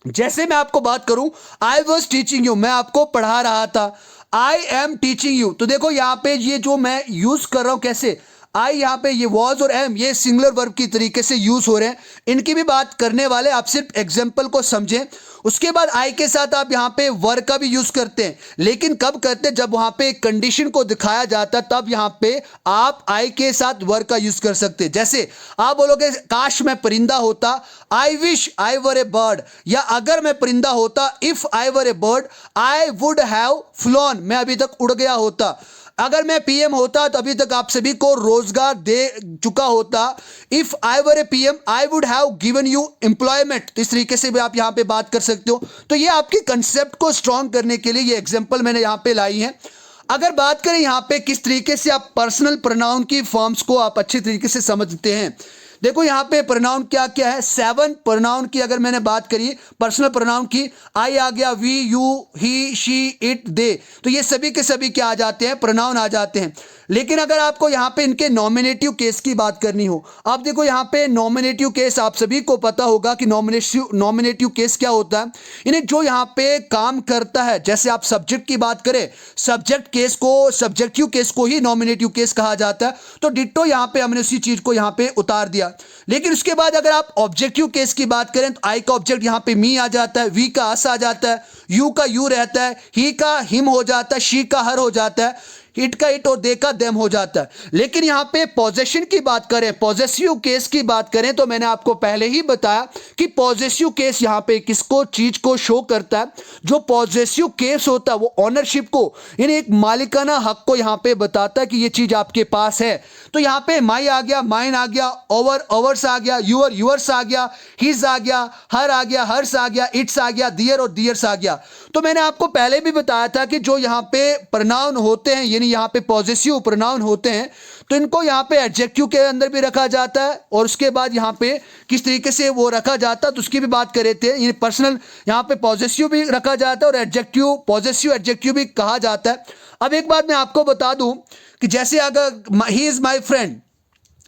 जैसे मैं आपको बात करूं, आई वॉज टीचिंग यू, मैं आपको पढ़ा रहा था। आई एम टीचिंग यू, तो देखो यहां पे ये जो मैं यूज कर रहा हूं कैसे, आई यहां पे ये वॉज और एम ये सिंगुलर वर्ब की तरीके से यूज हो रहे हैं। इनकी भी बात करने वाले, आप सिर्फ एग्जांपल को समझें। उसके बाद आई के साथ आप यहां पे वर्ब का भी यूज करते हैं, लेकिन कब करते हैं, जब वहां पे कंडीशन को दिखाया जाता है, तब यहां पे आप आई के साथ वर्ब का यूज कर सकते हैं। जैसे आप बोलोगे काश मैं परिंदा होता, I wish I were A bird, या अगर मैं परिंदा होता, if I were A bird I would have phloem, मैं अभी तक उड़ गया होता। अगर मैं पीएम होता तो अभी तक आप सभी को रोजगार दे चुका होता। If I were A PM I would have given you employment, तो इस तरीके से भी आप यहां पे बात कर सकते हो। तो ये आपकी कंसेप्ट को स्ट्रांग करने के लिए ये एग्जांपल मैंने यहां पे लाई है। अगर बात करें यहां पे किस तरीके से आप पर्सनल प्रोनाउन की फॉर्म्स को आप अच्छी तरीके से समझते हैं, देखो यहां पे प्रोनाउन क्या क्या है, 7 प्रोनाउन की अगर मैंने बात करी पर्सनल प्रोनाउन की, आई आ गया, we, you, he, she, it, they, तो ये सभी के सभी क्या आ जाते हैं, प्रोनाउन आ जाते हैं। लेकिन अगर आपको यहां पे इनके नॉमिनेटिव केस की बात करनी हो, आप देखो यहां पे नॉमिनेटिव केस आप सभी को पता होगा कि नॉमिनेटिव केस क्या होता है, यानी जो यहां पे काम करता है। जैसे आप सब्जेक्ट की बात करें, सब्जेक्ट केस को, सब्जेक्टिव केस को ही नॉमिनेटिव केस कहा जाता है। तो डिट्टो यहां पे हमने उसी चीज को यहां पे उतार दिया। लेकिन उसके बाद अगर आप ऑब्जेक्टिव केस की बात करें तो आई का ऑब्जेक्ट यहां पे मी आ जाता है, वी का अस आ जाता है, यू का यू रहता है, ही का हिम हो जाता है, शी का हर हो जाता है, इट का इट और दे का देम हो जाता है। लेकिन यहां पे पॉजेशन की बात करें, पॉजेसिव केस की बात करें, तो मैंने आपको पहले ही बताया कि पॉजेसिव केस यहां पे किसको, चीज को शो करता है। जो पॉजेसिव केस होता है वो ऑनरशिप को, यानी एक मालिकाना हक को यहां पे बताता है कि ये चीज आपके पास है। तो यहां पे माई आ गया, माइन आ गया, ओवर ओवर्स आ गया, यूअर यूअर्स आ गया, हिज आ गया, हर आ गया, हर्स आ गया, इट्स आ गया, दियर और दियर्स आ गया। तो मैंने आपको पहले भी बताया था कि जो यहां पे प्रोनाउन होते हैं, यानी यहां पे पॉजेसिव प्रोनाउन होते हैं, तो इनको यहां पे एडजेक्टिव के अंदर भी रखा जाता है, और उसके बाद यहां पे किस तरीके से वो रखा जाता है तो उसकी भी बात कर रहे थे। यानी पर्सनल यहां पे पॉजेसिव भी रखा जाता है और एडजेक्टिव, पॉजेसिव एडजेक्टिव भी कहा जाता है। अब एक बात मैं आपको बता दूं कि जैसे अगर he is my friend,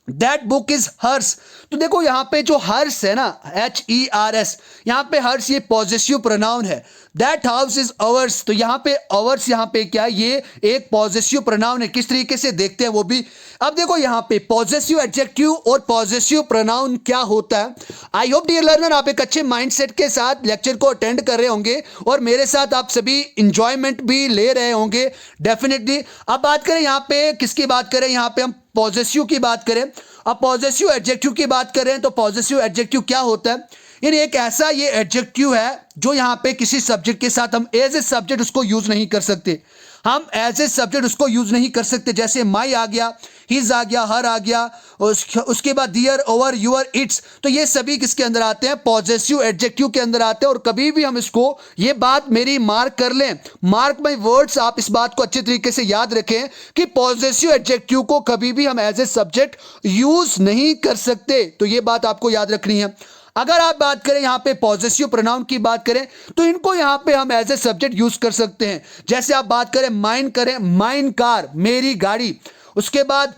that book is hers, तो देखो यहां पे जो हर्स है ना, HERS, यहां पे हर्स ये पॉजेसिव प्रोनाउन है। दैट हाउस इज अवर्स, तो यहां पे अवर्स यहां पे क्या है, ये एक पॉजेसिव प्रोनाउन है। किस तरीके से देखते हैं वो भी। अब देखो यहां पे पॉजेसिव एडजेक्टिव और पॉजेसिव प्रोनाउन क्या होता है। आई होप डियर लर्नर आप एक अच्छे माइंडसेट के साथ लेक्चर को अटेंड कर रहे होंगे और मेरे साथ आप सभी इंजॉयमेंट भी ले रहे होंगे डेफिनेटली। अब बात करें यहां पे किसकी बात करें, यहां पे हम पॉजेसिव की बात करें। अब पॉजेसिव एडजेक्टिव की बात करें तो पॉजेसिव एडजेक्टिव क्या होता है, यानी एक ऐसा ये एडजेक्टिव है जो यहां पे किसी सब्जेक्ट के साथ हम एज ए सब्जेक्ट उसको यूज नहीं कर सकते, हम एज ए सब्जेक्ट उसको यूज नहीं कर सकते। जैसे माई आ गया, हिज आ गया, हर आ गया, उसके बाद दियर, ओवर, यूअर, इट्स, तो ये सभी किसके अंदर आते हैं, पॉजेसिव एडजेक्टिव के अंदर आते हैं। और कभी भी हम इसको, ये बात मेरी मार्क कर लें, मार्क माई वर्ड्स, आप इस बात को अच्छे तरीके से याद रखें कि पॉजेसिव एडजेक्टिव को कभी भी हम एज ए सब्जेक्ट यूज नहीं कर सकते, तो ये बात आपको याद रखनी है। अगर आप बात करें यहां पे पॉजेसिव प्रोनाउन की बात करें तो इनको यहां पे हम एज ए सब्जेक्ट यूज कर सकते हैं। जैसे आप बात करें माइन, करें माइन कार, मेरी गाड़ी, उसके बाद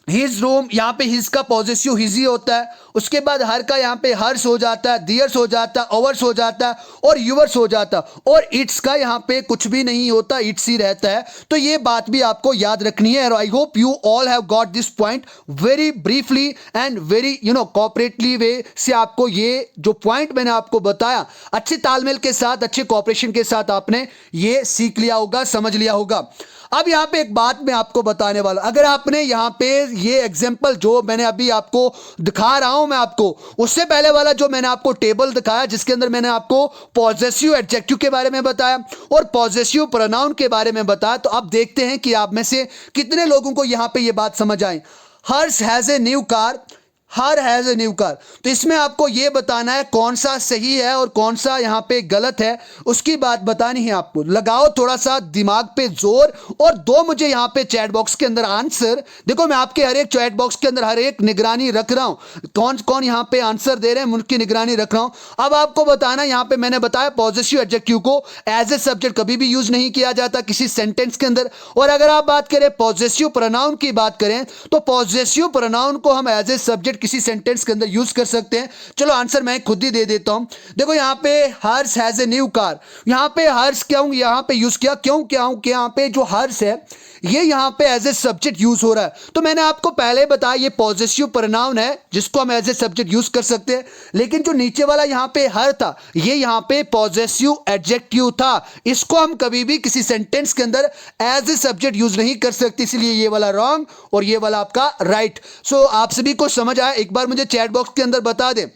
हिज रूम, यहां पे हिज का पॉजेसिव हिज ही होता है, उसके बाद हर का यहां पे हर्स हो जाता है, दियर्स हो जाता है, ओवर्स हो जाता है और यूवर्स हो जाता है, और इट्स का यहां पे कुछ भी नहीं होता, इट्स ही रहता है। तो ये बात भी आपको याद रखनी है। और I hope you all have got this point very briefly and very cooperatively way से। आपको ये जो पॉइंट मैंने आपको बताया, अच्छे तालमेल के साथ, अच्छे कोऑपरेशन के साथ आपने ये सीख लिया होगा, समझ लिया होगा। अब यहां पे एक बात मैं आपको बताने वाला, अगर आपने यहां पे ये एग्जांपल जो मैंने अभी आपको दिखा रहा हूं मैं आपको, उससे पहले वाला जो मैंने आपको टेबल दिखाया जिसके अंदर मैंने आपको पॉजेसिव एडजेक्टिव के बारे में बताया और पॉजेसिव प्रोनाउन के बारे में बताया, तो अब देखते हैं कि आप में से कितने लोगों को यहां पे ये बात समझ आई। Hers has a new car, her has a new car, तो इसमें आपको यह बताना है कौन सा सही है और कौन सा यहां पे गलत है, उसकी बात बतानी है आपको। लगाओ थोड़ा सा दिमाग पे जोर और दो मुझे यहां पे चैट बॉक्स के अंदर आंसर। देखो मैं आपके हर एक चैट बॉक्स के अंदर हर एक निगरानी रख रहा हूं, कौन कौन यहां पे आंसर दे रहे हैं उनकी निगरानी रख रहा हूं। अब आपको बताना, यहां पे मैंने बताया पॉजेसिव एडजेक्टिव को एज ए सब्जेक्ट कभी भी यूज नहीं किया जाता किसी सेंटेंस के अंदर। और अगर आप बात करें पॉजेसिव प्रोनाउन की बात करें तो पॉजेसिव प्रोनाउन को हम एज ए सब्जेक्ट किसी सेंटेंस के अंदर यूज कर सकते हैं। चलो आंसर मैं खुद ही दे देता हूं। देखो यहां पे hers has a new car, यहां पे हर्स क्यों यहां पे यूज किया, क्यों क्या हूं कि यहां पे जो हर्स है ये यहां पे एज ए सब्जेक्ट यूज हो रहा है। तो मैंने आपको पहले बताया ये पॉजेसिव प्रोनाउन है जिसको हम एज ए सब्जेक्ट यूज कर सकते हैं, लेकिन जो नीचे वाला यहां पे हर था ये यहां पे पॉजेसिव एडजेक्टिव था, इसको हम कभी भी किसी सेंटेंस के अंदर एज ए सब्जेक्ट यूज नहीं कर सकते, इसलिए ये वाला रॉन्ग और ये वाला आपका राइट। सो आप सभी को समझ आया, एक बार मुझे चैट बॉक्स के अंदर बता दें।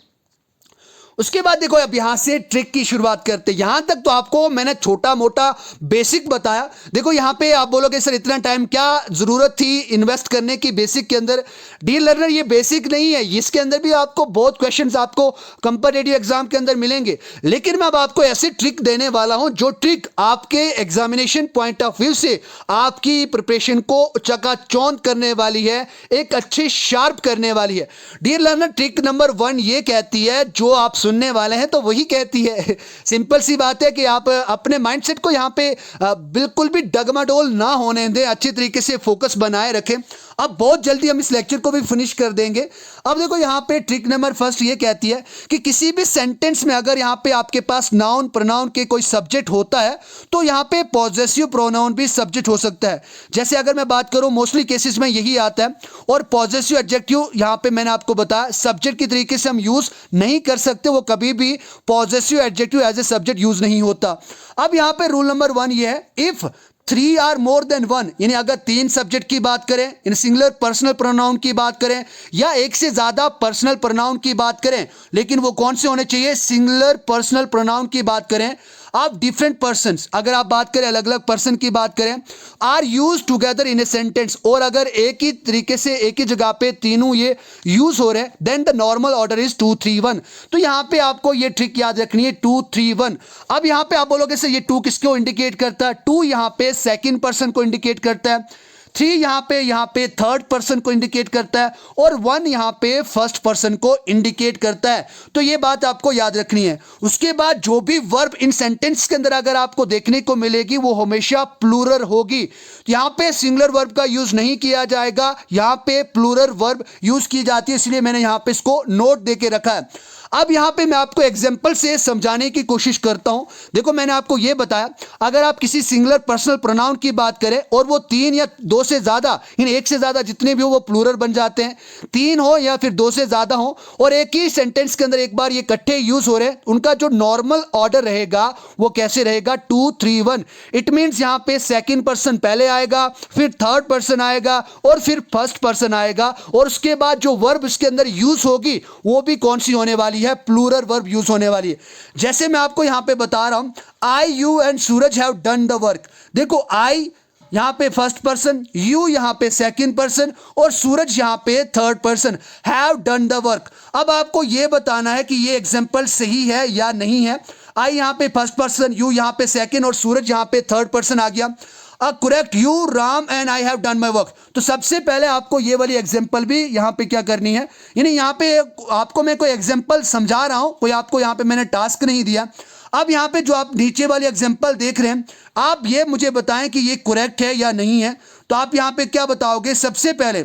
उसके बाद देखो अब यहां से ट्रिक की शुरुआत करते हैं। यहां तक तो आपको मैंने छोटा मोटा बेसिक बताया। देखो यहां पे आप बोलोगे सर इतना टाइम क्या जरूरत थी इन्वेस्ट करने की बेसिक के अंदर। डियर लर्नर ये बेसिक नहीं है, इसके अंदर भी आपको बहुत क्वेश्चंस आपको कंपीटिटिव एग्जाम के अंदर मिलेंगे, लेकिन मैं अब आपको ऐसी ट्रिक देने वाला हूं जो ट्रिक आपके एग्जामिनेशन पॉइंट ऑफ व्यू से आपकी प्रिपरेशन को चकाचौंध करने वाली है, एक अच्छे शार्प करने वाली है। डियर लर्नर ट्रिक नंबर 1 ये कहती है, जो आप सुनने वाले हैं तो वही कहती है, सिंपल सी बात है कि आप अपने माइंडसेट को यहां पे बिल्कुल भी डगमडोल ना होने दें, अच्छी तरीके से फोकस बनाए रखें। अब बहुत जल्दी हम इस लेक्चर को भी फिनिश कर देंगे। अब देखो यहां पे ट्रिक नंबर फर्स्ट ये कहती है कि किसी भी सेंटेंस में अगर यहां पे आपके पास नाउन प्रोनाउन के कोई सब्जेक्ट होता है तो यहां पे पॉजेसिव प्रोनाउन भी सब्जेक्ट हो सकता है। जैसे अगर मैं बात करूं मोस्टली केसेस में यही आता है, और पॉजेसिव एडजेक्टिव यहां पे मैंने आपको बताया सब्जेक्ट की तरीके से हम यूज नहीं कर सकते, वो कभी भी possessive adjective as a subject use नहीं होता। अब यहां पे रूल नंबर 1 ये है, इफ 3 आर मोर देन 1, यानी अगर 3 सब्जेक्ट की बात करें, इन सिंगुलर पर्सनल प्रोनाउन की बात करें या एक से ज्यादा पर्सनल प्रोनाउन की बात करें, लेकिन वो कौन से होने चाहिए, सिंगुलर पर्सनल प्रोनाउन की बात करें। आप डिफरेंट पर्सन्स, अगर आप बात करें अलग अलग पर्सन की बात करें, are used together in a sentence, और अगर एक ही तरीके से एक ही जगह पे तीनों ये यूज हो रहे हैं, then the normal order is 2 3 1। तो यहां पे आपको ये ट्रिक याद रखनी है 2 3 1। अब यहां पे आप बोलोगे सर ये 2 किसको इंडिकेट करता है, 2 यहां पे सेकंड पर्सन को इंडिकेट करता है, 3 यहां पे थर्ड पर्सन को इंडिकेट करता है, और 1 यहां पे फर्स्ट पर्सन को इंडिकेट करता है। तो ये बात आपको याद रखनी है। उसके बाद जो भी वर्ब इन सेंटेंस के अंदर अगर आपको देखने को मिलेगी वो हमेशा प्लूरल होगी। यहां पे सिंगुलर वर्ब का यूज नहीं किया जाएगा, यहां पे प्लूरल वर्ब यूज की जाती है, इसलिए मैंने यहां पे इसको नोट देके रखा है। अब यहां पे मैं आपको एग्जांपल से समझाने की कोशिश करता हूं। देखो मैंने आपको यह बताया, अगर आप किसी सिंगुलर पर्सनल प्रोनाउन की बात करें और वो 3 या 2 से ज्यादा, यानी एक से ज्यादा जितने भी हो वो प्लूरल बन जाते हैं। 3 हो या फिर 2 से ज्यादा हो और एक ही सेंटेंस के अंदर एक बार ये इकट्ठे यूज हो रहे हैं, उनका जो नॉर्मल ऑर्डर रहेगा वो कैसे रहेगा, 2 3 1। इट मींस यहां पे सेकंड पर्सन पहले आएगा, फिर थर्ड पर्सन आएगा और फिर फर्स्ट पर्सन आएगा, और उसके बाद जो वर्ब इसके अंदर यूज होगी वो भी कौन सी होने वाली है, प्लूरल वर्ब यूज होने वाली है। जैसे मैं आपको यहां पे बता रहा हूं, I you and Suraj have done the work. देखो आई यहां पे फर्स्ट पर्सन, यू यहां पे सेकंड पर्सन और सूरज यहां पे third person, have done the work. अब आपको यह बताना है कि ये एग्जांपल सही है या नहीं है। आई यहां पे फर्स्ट पर्सन, यू यहां पे सेकंड और सूरज यहां पे थर्ड पर्सन आ गया। Correct, you Ram and I have done my work. तो सबसे पहले आपको ये वाली एग्जांपल भी यहां पे क्या करनी है, यानी यहां पे आपको मैं कोई एग्जांपल समझा रहा हूं, कोई आपको यहां पे मैंने टास्क नहीं दिया। अब यहां पे जो आप नीचे वाली एग्जांपल देख रहे हैं, आप ये मुझे बताएं कि ये करेक्ट है या नहीं है। तो आप यहां पे क्या बताओगे, सबसे पहले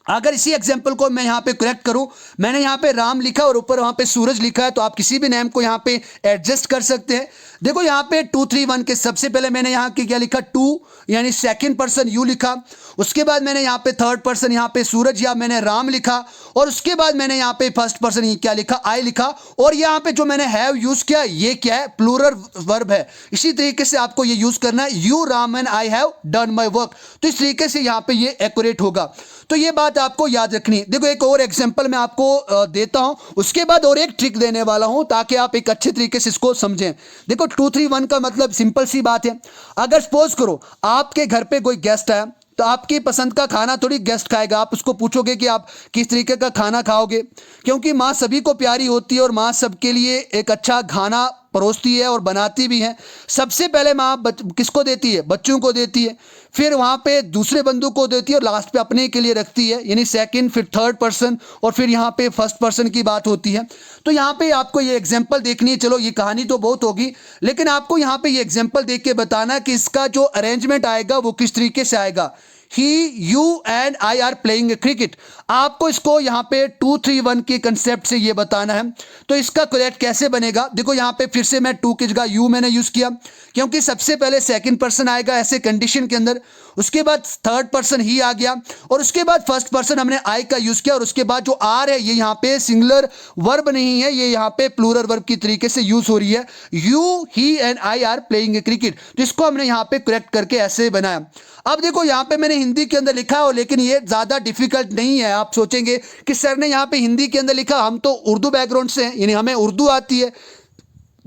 अगर इसी एग्जांपल को मैं यहां पे करेक्ट करूं, मैंने यहां पे राम लिखा और ऊपर वहां पे सूरज लिखा है, तो आप किसी भी नेम को यहां पे एडजस्ट कर सकते हैं। देखो यहां पे 2 3 1 के सबसे पहले मैंने यहां के क्या लिखा, 2 यानी सेकंड पर्सन यू लिखा। उसके बाद मैंने यहां पे थर्ड पर्सन यहां पे सूरज या मैंने राम लिखा, और उसके बाद मैंने यहां पे फर्स्ट पर्सन क्या लिखा, आई लिखा। और यहां पे जो मैंने हैव यूज किया ये क्या है, प्लूरल वर्ब है। इसी तरीके से आपको ये यूज करना है, you Ram and I have done my work. तो इस तरीके से यहां पे ये एक्यूरेट होगा। तो ये बात आपको याद रखनी है। देखो एक और एग्जांपल मैं आपको देता हूं, उसके बाद और एक ट्रिक देने वाला हूं ताकि आप एक अच्छे तरीके से इसको समझें। देखो 2 3 1 का मतलब सिंपल सी बात है। अगर सपोज करो आपके घर पे कोई गेस्ट आया, तो आपकी पसंद का खाना थोड़ी गेस्ट खाएगा, आप उसको पूछोगे कि आप किस तरीके का खाना खाओगे, क्योंकि माँ सभी को प्यारी होती है और माँ सबके लिए एक अच्छा खाना परोसती है और बनाती भी है। सबसे पहले माँ किसको देती है, बच्चों को देती है, फिर वहाँ पे दूसरे बंदू को देती है और लास्ट पे अपने के लिए रखती है, यानी सेकंड, फिर थर्ड पर्सन और फिर यहाँ पे फर्स्ट पर्सन की बात होती है। तो यहाँ पे आपको ये एग्जांपल देखनी है। चलो ये कहानी तो बहुत होगी, लेकिन आपको यहाँ पे ये एग्जांपल देख के बताना कि इसका जो अरेंजमेंट आएगा वो किस तरीके से आएगा। He you and I are playing cricket. आपको इसको यहाँ पे 2 3 1 के कंसेप्ट से ये बताना है। तो इसका करेक्ट कैसे बनेगा, देखो यहाँ पे फिर से मैं 2 की जगह यू मैंने यूज किया, क्योंकि सबसे पहले सेकंड पर्सन आएगा ऐसे कंडीशन के अंदर, उसके बाद थर्ड पर्सन ही आ गया, और उसके बाद फर्स्ट पर्सन हमने आई का यूज किया, और उसके बाद जो आर है ये यहाँ पे सिंगुलर वर्ब नहीं है, ये यहाँ पे प्लूरल वर्ब की तरीके से यूज हो रही है। You he and I are playing cricket. तो इसको हमने यहाँ पे करेक्ट करके ऐसे बनाया। अब देखो यहाँ पे मैंने हिंदी के अंदर लिखा है, लेकिन ये ज्यादा डिफिकल्ट नहीं है। आप सोचेंगे कि सर ने यहाँ पे हिंदी के अंदर लिखा, हम तो उर्दू बैकग्राउंड से हैं, यानी हमें उर्दू आती है।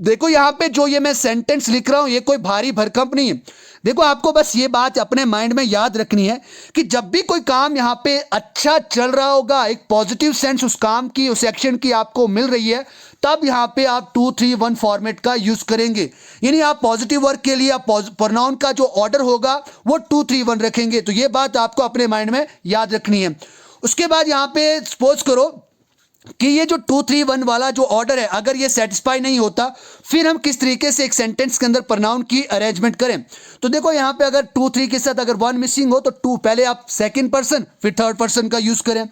देखो यहाँ पे जो ये मैं सेंटेंस लिख रहा हूं ये कोई भारी भरकम नहीं है। देखो आपको बस ये बात अपने माइंड में याद रखनी है कि जब भी कोई काम यहाँ पे अच्छा चल रहा होगा, एक पॉजिटिव सेंस उस काम की, उस एक्शन की आपको मिल रही है, तब यहाँ पे आप 2 3 1 फॉर्मेट का यूज करेंगे। यानी आप पॉजिटिव वर्क के लिए प्रोनाउन का जो ऑर्डर होगा वो 2 3 1 रखेंगे। तो ये बात आपको अपने माइंड में याद रखनी है। उसके बाद यहाँ पे सपोज करो कि ये जो 2 3 1 वाला जो ऑर्डर है, अगर ये सेटिस्फाई नहीं होता, फिर हम किस तरीके से एक सेंटेंस के अंदर प्रोनाउन की अरेंजमेंट करें। तो देखो यहाँ पे अगर 2 3 के साथ अगर 1 मिसिंग हो तो 2 पहले आप सेकंड पर्सन फिर थर्ड पर्सन का यूज करें।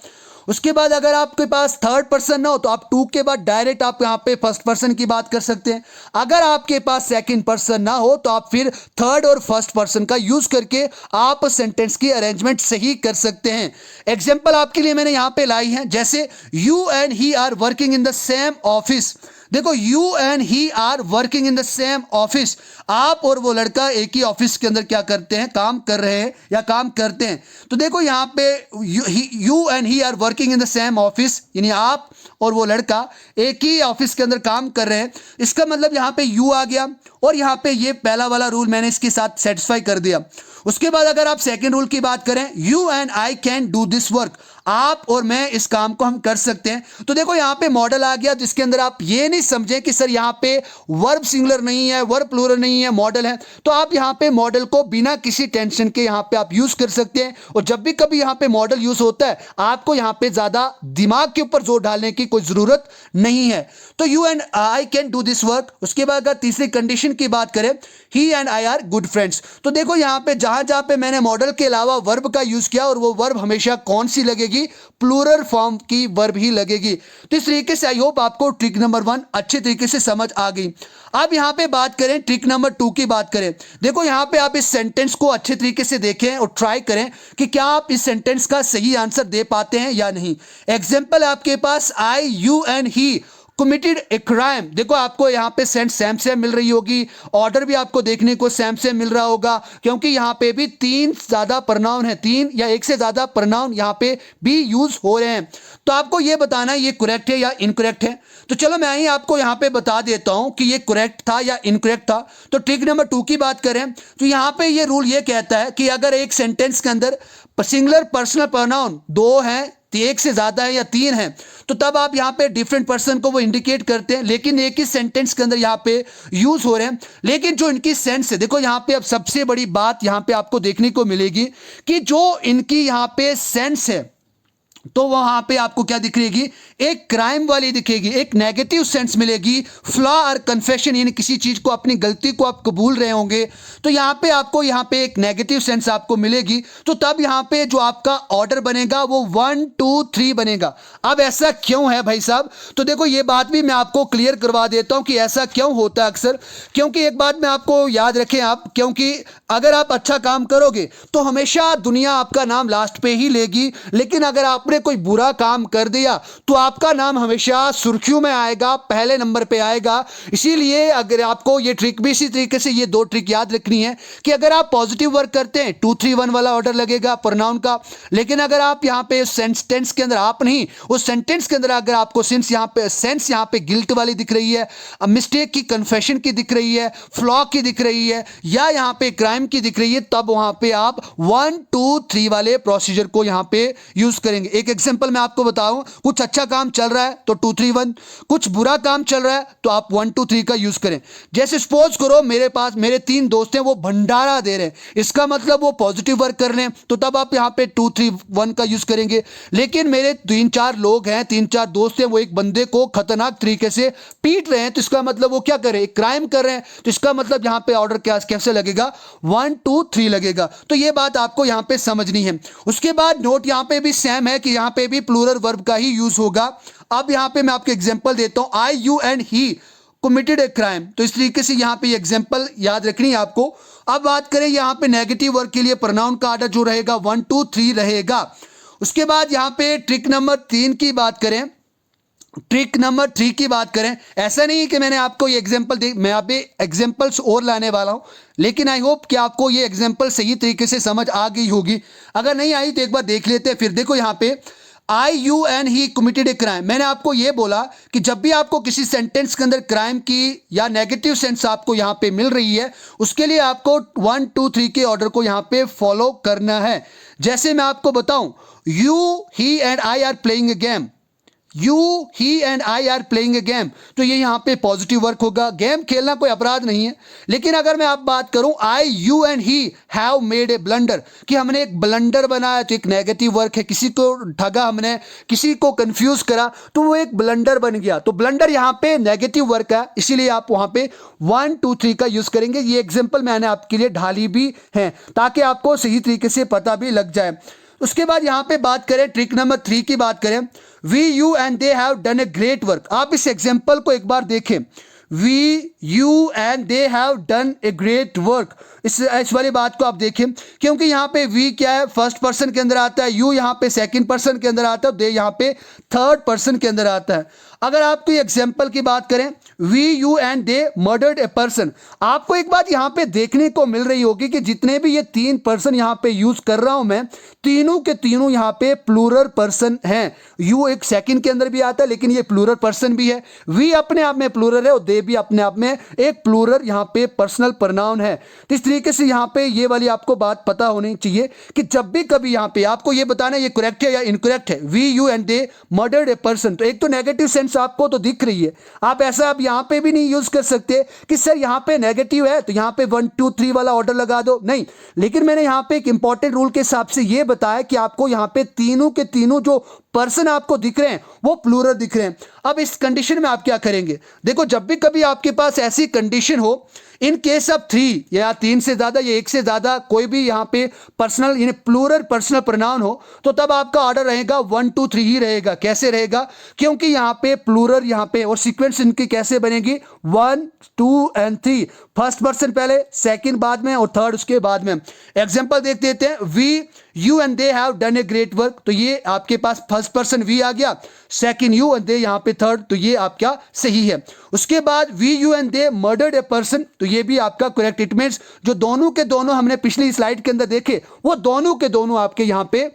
उसके बाद अगर आपके पास थर्ड पर्सन ना हो तो आप 2 के बाद डायरेक्ट आप यहाँ पे फर्स्ट पर्सन की बात कर सकते हैं। अगर आपके पास सेकंड पर्सन ना हो तो आप फिर थर्ड और फर्स्ट पर्सन का यूज करके आप सेंटेंस की अरेंजमेंट सही कर सकते हैं। एग्जाम्पल आपके लिए मैंने यहाँ पे लाई है, जैसे you and he are working in the same office. देखो you and he are working in the same office, आप और वो लड़का एक ही ऑफिस के अंदर क्या करते हैं, काम कर रहे हैं या काम करते हैं। तो देखो यहाँ पे you and he are working in the same office, यानी आप और वो लड़का एक ही ऑफिस के अंदर काम कर रहे हैं। इसका मतलब यहाँ पे यू आ गया, और यहाँ पे ये पहला वाला रूल मैंने इसके साथ सेटिस्फाई कर दिया। उसके बाद अगर आप सेकंड रूल की बात करें, you and I can do this work, आप और मैं इस काम को हम कर सकते हैं। तो देखो यहाँ पे मॉडल आ गया, जिसके अंदर आप ये नहीं समझें कि सर यहाँ पे वर्ब सिंगुलर नहीं है, वर्ब प्लूरल नहीं है, मॉडल है। तो आप यहाँ पे मॉडल को बिना किसी टेंशन के यहाँ पे आप यूज कर सकते हैं। और जब भी कभी यहाँ पे मॉडल यूज होता है, आपको यहाँ पे ज्यादा दिमाग के ऊपर जोर डालने की कोई जरूरत नहीं है। तो you and I can do this work. उसके बाद अगर तीसरी कंडीशन की बात करें, he and I are good friends. तो देखो यहाँ पे जहां जहां पे मैंने मॉडल के अलावा वर्ब का यूज किया, और वो वर्ब हमेशा कौन सी लगेगी, लगेगी, प्लूरल फॉर्म की वर्ब ही लगेगी। तो इस तरीके से आई होप आपको ट्रिक नंबर 1 अच्छे तरीके से समझ आ गई। अब यहां पे बात करें ट्रिक नंबर 2 की बात करें। देखो यहां पे आप इस सेंटेंस को अच्छे तरीके से देखें और ट्राई करें कि क्या आप इस सेंटेंस का सही आंसर दे पाते हैं या नहीं। एग्जाम्पल आपके पास I you and he committed a crime. देखो आपको यहाँ पे सेंट सेम सेम मिल रही होगी, ऑर्डर भी आपको देखने को सेम सेम मिल रहा होगा, क्योंकि यहाँ पे भी 3 ज्यादा प्रनाउन है, 3 या 1 से ज्यादा प्रनाउन यहाँ पे भी यूज हो रहे हैं। तो आपको ये बताना है ये करेक्ट है या इनकरेक्ट है। तो चलो मैं ही आपको यहाँ पे बता देता हूँ कि ये करेक्ट था या इनकरेक्ट था। तो ट्रिक नंबर 2 की बात करें तो यहाँ पे ये रूल ये कहता है कि अगर एक सेंटेंस के अंदर सिंगुलर पर्सनल प्रोनाउन 2 है, 1 से ज्यादा है या 3 है, तो तब आप यहाँ पे डिफरेंट पर्सन को वो इंडिकेट करते हैं, लेकिन एक ही सेंटेंस के अंदर यहाँ पे यूज हो रहे हैं। लेकिन जो इनकी सेंस है, देखो यहाँ पे अब सबसे बड़ी बात यहाँ पे आपको देखने को मिलेगी कि जो इनकी यहाँ पे सेंस है, तो वहां पे आपको क्या दिखेगी, एक क्राइम वाली दिखेगी, एक नेगेटिव सेंस मिलेगी। फ्लॉ और कन्फेशन, यानी किसी चीज को, अपनी गलती को आप कबूल रहे होंगे, तो यहां पे आपको यहाँ पे एक नेगेटिव सेंस आपको मिलेगी। तो तब यहां पे जो आपका ऑर्डर बनेगा वो 1 2 3 बनेगा। अब ऐसा क्यों है भाई साहब, तो देखो ये बात भी मैं आपको क्लियर करवा देता हूं कि ऐसा क्यों होता है अक्सर। क्योंकि एक बात मैं आपको याद रखें आप, क्योंकि अगर आप अच्छा काम करोगे तो हमेशा दुनिया आपका नाम लास्ट पे ही लेगी, लेकिन अगर आपने कोई बुरा काम कर दिया तो आपका नाम हमेशा सुर्खियों में आएगा, पहले नंबर पे आएगा। इसीलिए अगर आपको ये ट्रिक भी इसी तरीके से, ये 2 ट्रिक याद रखनी है कि अगर आप पॉजिटिव वर्क करते हैं 2 3 1 वाला ऑर्डर लगेगा प्रोनाउन का, लेकिन अगर आप यहां पे सेंटेंस के अंदर, आप नहीं, उस सेंटेंस के अंदर अगर आपको सेंस यहां पे गिल्ट वाली दिख रही है, मिस्टेक की, कन्फेशन की दिख रही है, फ्लॉ की दिख रही है, या यहां पे क्राइम की दिख रही है, तब वहां पे आप 1 2 3 वाले प्रोसीजर को यहां पे यूज करेंगे। एक एग्जांपल मैं आपको बताऊं, कुछ अच्छा काम चल रहा है तो 2 3 1, कुछ बुरा काम चल रहा है तो आप 1 2 3 का यूज करें। जैसे सपोज करो मेरे पास मेरे 3 दोस्त हैं, वो भंडारा दे रहे हैं, इसका मतलब वो पॉजिटिव वर्क कर रहे हैं, तो तब आप यहां पे 2 3 1 का यूज करेंगे। लेकिन मेरे 3 4 लोग हैं, 3 4 दोस्त हैं, वो एक बंदे को खतरनाक तरीके से पीट रहे हैं, तो इसका मतलब वो क्या कर रहे हैं, क्राइम कर रहे हैं, तो इसका मतलब यहां पे ऑर्डर कैसे लगेगा, 1 2 3 लगेगा। तो ये बात आपको यहां पे समझनी है। उसके बाद नोट यहां पे भी सेम है कि यहां पे भी प्लूरल वर्ब का ही यूज होगा। अब यहां पे मैं आपको एग्जांपल देता हूं, I you and he committed a crime, तो इस तरीके से यहां पे एग्जांपल याद रखनी है आपको। अब बात करें यहां पे नेगेटिव वर्ब के लिए प्रोनाउन का ऑर्डर जो रहेगा 1 2 3 रहेगा। उसके बाद यहां पे ट्रिक नंबर 3 की बात करें, ट्रिक नंबर 3 की बात करें, ऐसा नहीं है कि मैंने आपको ये एग्जांपल दे, मैं आप एग्जांपल्स और लाने वाला हूं, लेकिन आई होप कि आपको ये एग्जांपल सही तरीके से समझ आ गई होगी। अगर नहीं आई तो एक बार देख लेते हैं। फिर देखो यहां पे I you and he committed a crime, मैंने आपको यह बोला कि जब भी आपको किसी सेंटेंस के अंदर क्राइम की या नेगेटिव सेंस आपको यहां पे मिल रही है, उसके लिए आपको 1 2 3 के ऑर्डर को यहां पे फॉलो करना है। जैसे मैं आपको बताऊं, you he and I are playing a game, you he and I are playing a game, तो ये यहां पे पॉजिटिव वर्क होगा। गेम खेलना कोई अपराध नहीं है। लेकिन अगर मैं आप बात करूं, I you and he have made a blunder, कि हमने एक ब्लंडर बनाया, तो एक नेगेटिव वर्क है, किसी को ठगा हमने, किसी को कंफ्यूज करा, तो वो एक ब्लंडर बन गया। तो ब्लंडर यहां पे नेगेटिव वर्क है, इसीलिए आप वहां पे 1 2 3 का यूज करेंगे। ये एग्जाम्पल मैंने आपके लिए ढाली भी है ताकि आपको सही तरीके से पता भी लग जाए। उसके बाद यहां पे बात करें ट्रिक नंबर 3 की बात करें, we you and they have done a great work. आप इस एग्जांपल को एक बार देखें, we you and they have done a great work, इस वाली बात को आप देखें, क्योंकि यहां पे वी क्या है, फर्स्ट पर्सन के अंदर आता है, यू यहां पे सेकंड पर्सन के अंदर आता है, दे यहां पे थर्ड पर्सन के अंदर आता है। अगर आपको एग्जाम्पल की बात करें, we you and they murdered a person, आपको एक बात यहां पे देखने को मिल रही होगी कि जितने भी ये 3 पर्सन यहां पे यूज कर रहा हूं मैं, तीनों के तीनों यहां पे प्लूरल पर्सन हैं। यू एक सेकंड के अंदर भी आता है, लेकिन ये प्लूरल पर्सन भी है। वी अपने आप में प्लूरल है और दे भी अपने आप में एक प्लूरल यहां पे पर्सनल प्रोनाउन है। तो इस तरीके से यहां पे ये वाली आपको बात पता होनी चाहिए कि जब भी कभी यहां पे आपको ये बताना है ये करेक्ट है या इनकरेक्ट है, we you and they murdered a person, तो एक तो नेगेटिव सेंस आपको तो दिख रही है, आप ऐसा अब यहां पे भी नहीं यूज कर सकते कि सर यहां पे नेगेटिव है तो यहां पे 1 2 3 वाला ऑर्डर लगा दो, नहीं। लेकिन मैंने यहां पे एक इंपॉर्टेंट रूल के हिसाब से ये बताया कि आपको यहां पे तीनों के तीनों जो पर्सन आपको दिख रहे हैं वो प्लूरल दिख रहे हैं। अब इस कंडीशन में आप क्या करेंगे, देखो जब भी कभी आपके पास ऐसी कंडीशन हो, इन केस ऑफ थ्री या तीन से ज्यादा या एक से ज्यादा कोई भी यहाँ पे पर्सनल यानी प्लूरल पर्सनल प्रोनाउन हो तो तब आपका ऑर्डर रहेगा 1 2 3 ही रहेगा। कैसे रहेगा? क्योंकि यहाँ पे प्लूरल यहाँ पे और सीक्वेंस इनकी कैसे बनेगी 1 2 एंड 3, फर्स्ट पर्सन पहले, सेकंड बाद में और थर्ड उसके बाद में। एग्जांपल देख देते हैं, we you and they have done a great work, तो ये आपके पास फर्स्ट पर्सन वी आ गया, सेकंड यू एंड दे यहाँ पे थर्ड, तो ये आपका सही है। उसके बाद we you and they murdered a person, तो ये भी आपका करेक्ट। इट मींस जो दोनों के दोनों हमने पिछली स्लाइड के अंदर देखे वो दोनों के दोनों आपके यहाँ पे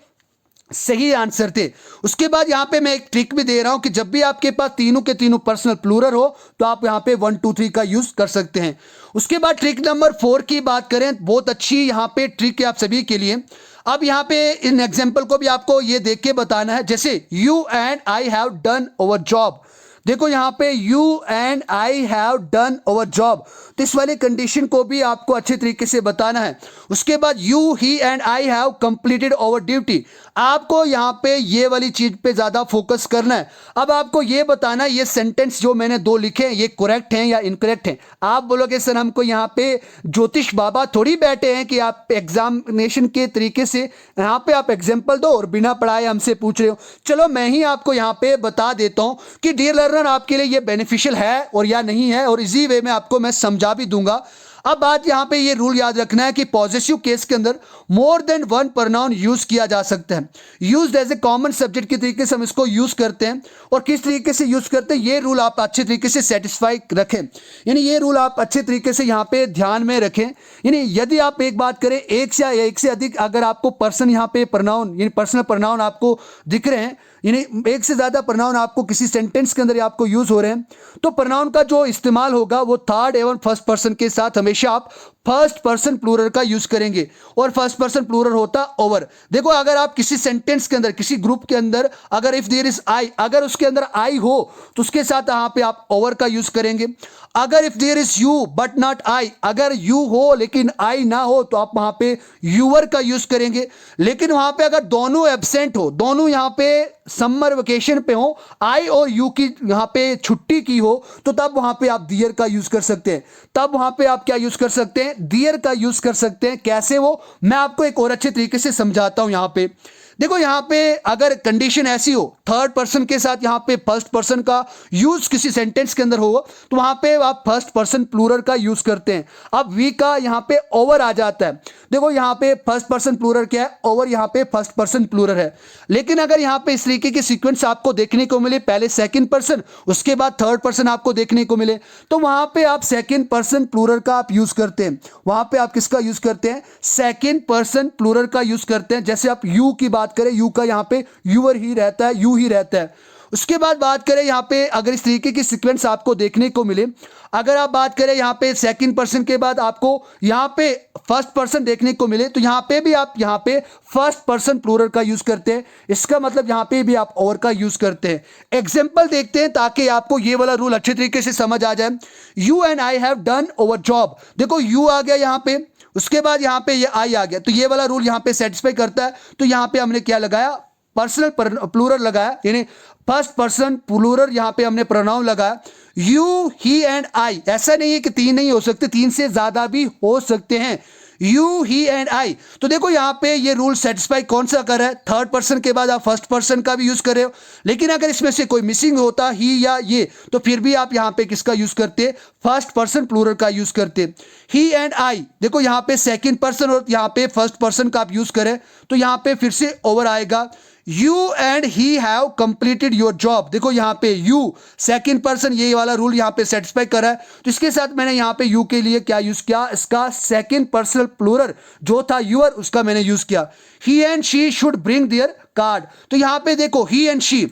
सही आंसर थे। उसके बाद यहां पे मैं एक ट्रिक भी दे रहा हूं कि जब भी आपके पास तीनों के तीनों पर्सनल प्लूरल हो तो आप यहां पे 1 2 3 का यूज कर सकते हैं। उसके बाद ट्रिक नंबर 4 की बात करें, बहुत अच्छी यहां पे ट्रिक है आप सभी के लिए। अब यहां पे इन एग्जांपल को भी आपको ये देख के बताना है, जैसे you and I have done our job. देखो यहां पे you and I have done our job, तो इस वाली कंडीशन को भी आपको अच्छे तरीके से बताना है। उसके बाद you he and I have completed our duty, आपको यहां पे ये वाली चीज पे ज्यादा फोकस करना है। अब आपको ये बताना है ये सेंटेंस जो मैंने दो लिखे हैं ये करेक्ट हैं या इनकरेक्ट हैं। आप बोलोगे सर हमको यहां पे ज्योतिष बाबा थोड़ी बैठे हैं कि आप एग्जामिनेशन के तरीके से यहां पे आप एग्जाम्पल दो और बिना पढ़ाए हमसे पूछ रहे हो। चलो मैं ही आपको यहां पे बता देता हूं कि डियर लर्नर आपके लिए ये बेनिफिशियल है और या नहीं है, और इजी वे में आपको मैं समझा भी दूंगा। अब बात यहां पे ये रूल याद रखना है कि पॉजेसिव केस के अंदर more than one pronoun use किया जा सकता है। Used as a common subject के तरीके से हम इसको यूज करते हैं, और किस तरीके से यूज करते हैं ये रूल आप अच्छे तरीके से सेटिस्फाई रखें, यानी ये रूल आप अच्छे तरीके से यहां पे ध्यान में रखें। यानी यदि आप एक बात करें एक से या एक से अधिक अगर आपको पर्सन यहां पे प्रोनाउन यानी पर्सनल प्रोनाउन आपको दिख रहे हैं, यानी एक से ज्यादा प्रोनाउन आपको किसी सेंटेंस के अंदर आपको यूज हो रहे हैं, तो प्रोनाउन का जो इस्तेमाल होगा वो थर्ड एवं फर्स्ट पर्सन के साथ हमेशा आप फर्स्ट पर्सन प्लूरल का यूज करेंगे, और फर्स्ट पर्सन प्लूरल होता ओवर। देखो अगर आप किसी सेंटेंस के अंदर किसी ग्रुप के अंदर अगर इफ देयर इज आई, अगर उसके अंदर आई हो तो उसके साथ यहां पे आप ओवर का यूज करेंगे। अगर if there is you but not I, अगर यू हो लेकिन आई ना हो तो आप वहां पे यूअर का यूज करेंगे। लेकिन वहां पे अगर दोनों एब्सेंट हो, दोनों यहां पे समर वेकेशन पे हो, आई और यू की यहां पे छुट्टी की हो, तो तब वहां पे आप दियर का यूज कर सकते हैं। तब वहां पे आप क्या यूज कर सकते हैं? दियर का यूज कर सकते हैं। कैसे वो मैं आपको एक और अच्छे तरीके से समझाता हूं। यहां पे देखो यहां पे अगर कंडीशन ऐसी हो थर्ड पर्सन के साथ यहां पे फर्स्ट पर्सन का यूज किसी सेंटेंस के अंदर हो तो वहां पे आप फर्स्ट पर्सन प्लूरल का यूज करते हैं। अब वी का यहां पे ओवर आ जाता है। देखो यहां पे फर्स्ट पर्सन प्लूरल क्या है? ओवर, यहां पे फर्स्ट पर्सन प्लूरल है। लेकिन अगर यहां पे इस तरीके की सीक्वेंस आपको देखने को मिले, पहले सेकंड पर्सन उसके बाद थर्ड पर्सन आपको देखने को मिले, तो वहां पे आप सेकंड पर्सन प्लूरल का आप यूज करते हैं। वहां पे आप किसका यूज करते हैं? सेकंड पर्सन प्लूरल का यूज करते हैं। जैसे आप यू की बात करें, यू का यहां पे यूअर ही रहता है, यू ही रहता है। उसके बाद बात करें यहां पे अगर इस तरीके की सीक्वेंस आपको देखने को मिले, अगर आप बात करें यहां पे सेकंड पर्सन के बाद आपको यहां पे फर्स्ट पर्सन देखने को मिले, तो यहां पे भी आप यहां पे फर्स्ट पर्सन प्लूरल का यूज करते हैं। इसका मतलब यहां पे भी आप ओवर का यूज करते हैं। एग्जांपल देखते हैं ताकि आपको ये वाला रूल अच्छे तरीके से समझ आ जाए। You and I have done our job, देखो यू आ गया यहां पे, उसके बाद यहां पे ये आई आ गया, तो ये वाला रूल यहां पे सेटिस्फाई करता है। तो यहां पे हमने क्या लगाया? पर्सनल प्लूरल लगाया, यानी फर्स्ट पर्सन प्लूरल यहां पे हमने प्रोनाउन लगाया। यू ही एंड आई, ऐसा नहीं है कि तीन नहीं हो सकते, तीन से ज्यादा भी हो सकते हैं। यू ही एंड आई, तो देखो यहां पे ये रूल सेटिस्फाई कौन सा कर रहा है? थर्ड पर्सन के बाद आप फर्स्ट पर्सन का भी यूज कर रहे हो। लेकिन अगर इसमें से कोई मिसिंग होता ही या ये, तो फिर भी आप यहां पे किसका यूज करते? फर्स्ट पर्सन प्लूरल का यूज करते। ही एंड आई, देखो यहां पे सेकंड पर्सन और यहां पे फर्स्ट पर्सन का आप यूज करें तो यहां पे फिर से ओवर आएगा। You and he have completed your job, देखो यहां पे यू सेकंड पर्सन, ये वाला रूल यहां पे सेटिस्फाई कर रहा है, तो इसके साथ मैंने यहां पे यू के लिए क्या यूज किया? इसका सेकंड पर्सनल प्लूरल जो था यूअर, उसका मैंने यूज किया। He and she should bring their card, तो यहां पे देखो ही एंड शी।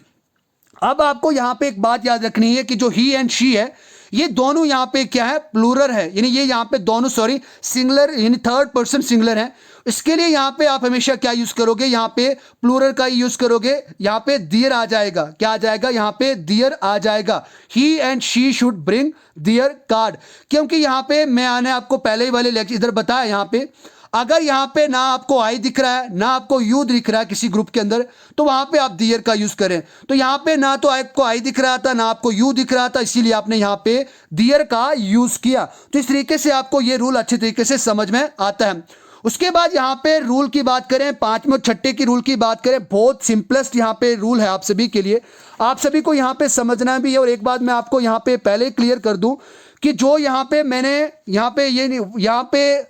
अब आपको यहां पे एक बात याद रखनी है कि जो ही एंड शी है ये दोनों यहां पे क्या है? प्लूरल है, यानी ये यहां पे दोनों सिंगुलर यानी थर्ड पर्सन सिंगुलर है। इसके लिए यहां पे आप हमेशा क्या यूज करोगे? यहां पे प्लूरल का यूज करोगे। यहां पे दियर आ जाएगा, क्या आ जाएगा? यहां पे दियर आ जाएगा। He and she should bring their card, क्योंकि यहां पे मैंने आपको पहले ही वाले लेक्चर इधर बताया, यहां पे अगर यहाँ पे ना आपको आई दिख रहा है ना आपको यू दिख रहा है किसी ग्रुप के अंदर, तो वहां पे आप दियर का यूज करें। तो यहाँ पे ना तो आपको आई दिख रहा था ना आपको यू दिख रहा था, इसीलिए आपने यहाँ पे दियर का यूज किया। तो इस तरीके से आपको ये रूल अच्छे तरीके से समझ में आता है। उसके बाद यहाँ पे रूल की बात करें, पांचवें और छठे की रूल की बात करें, बहुत सिंपलेस्ट यहाँ पे रूल है आप सभी के लिए, आप सभी को यहाँ पे समझना भी है। और एक बात मैं आपको यहाँ पे पहले क्लियर कर दूं कि जो यहाँ पे मैंने यहाँ पे यहाँ पे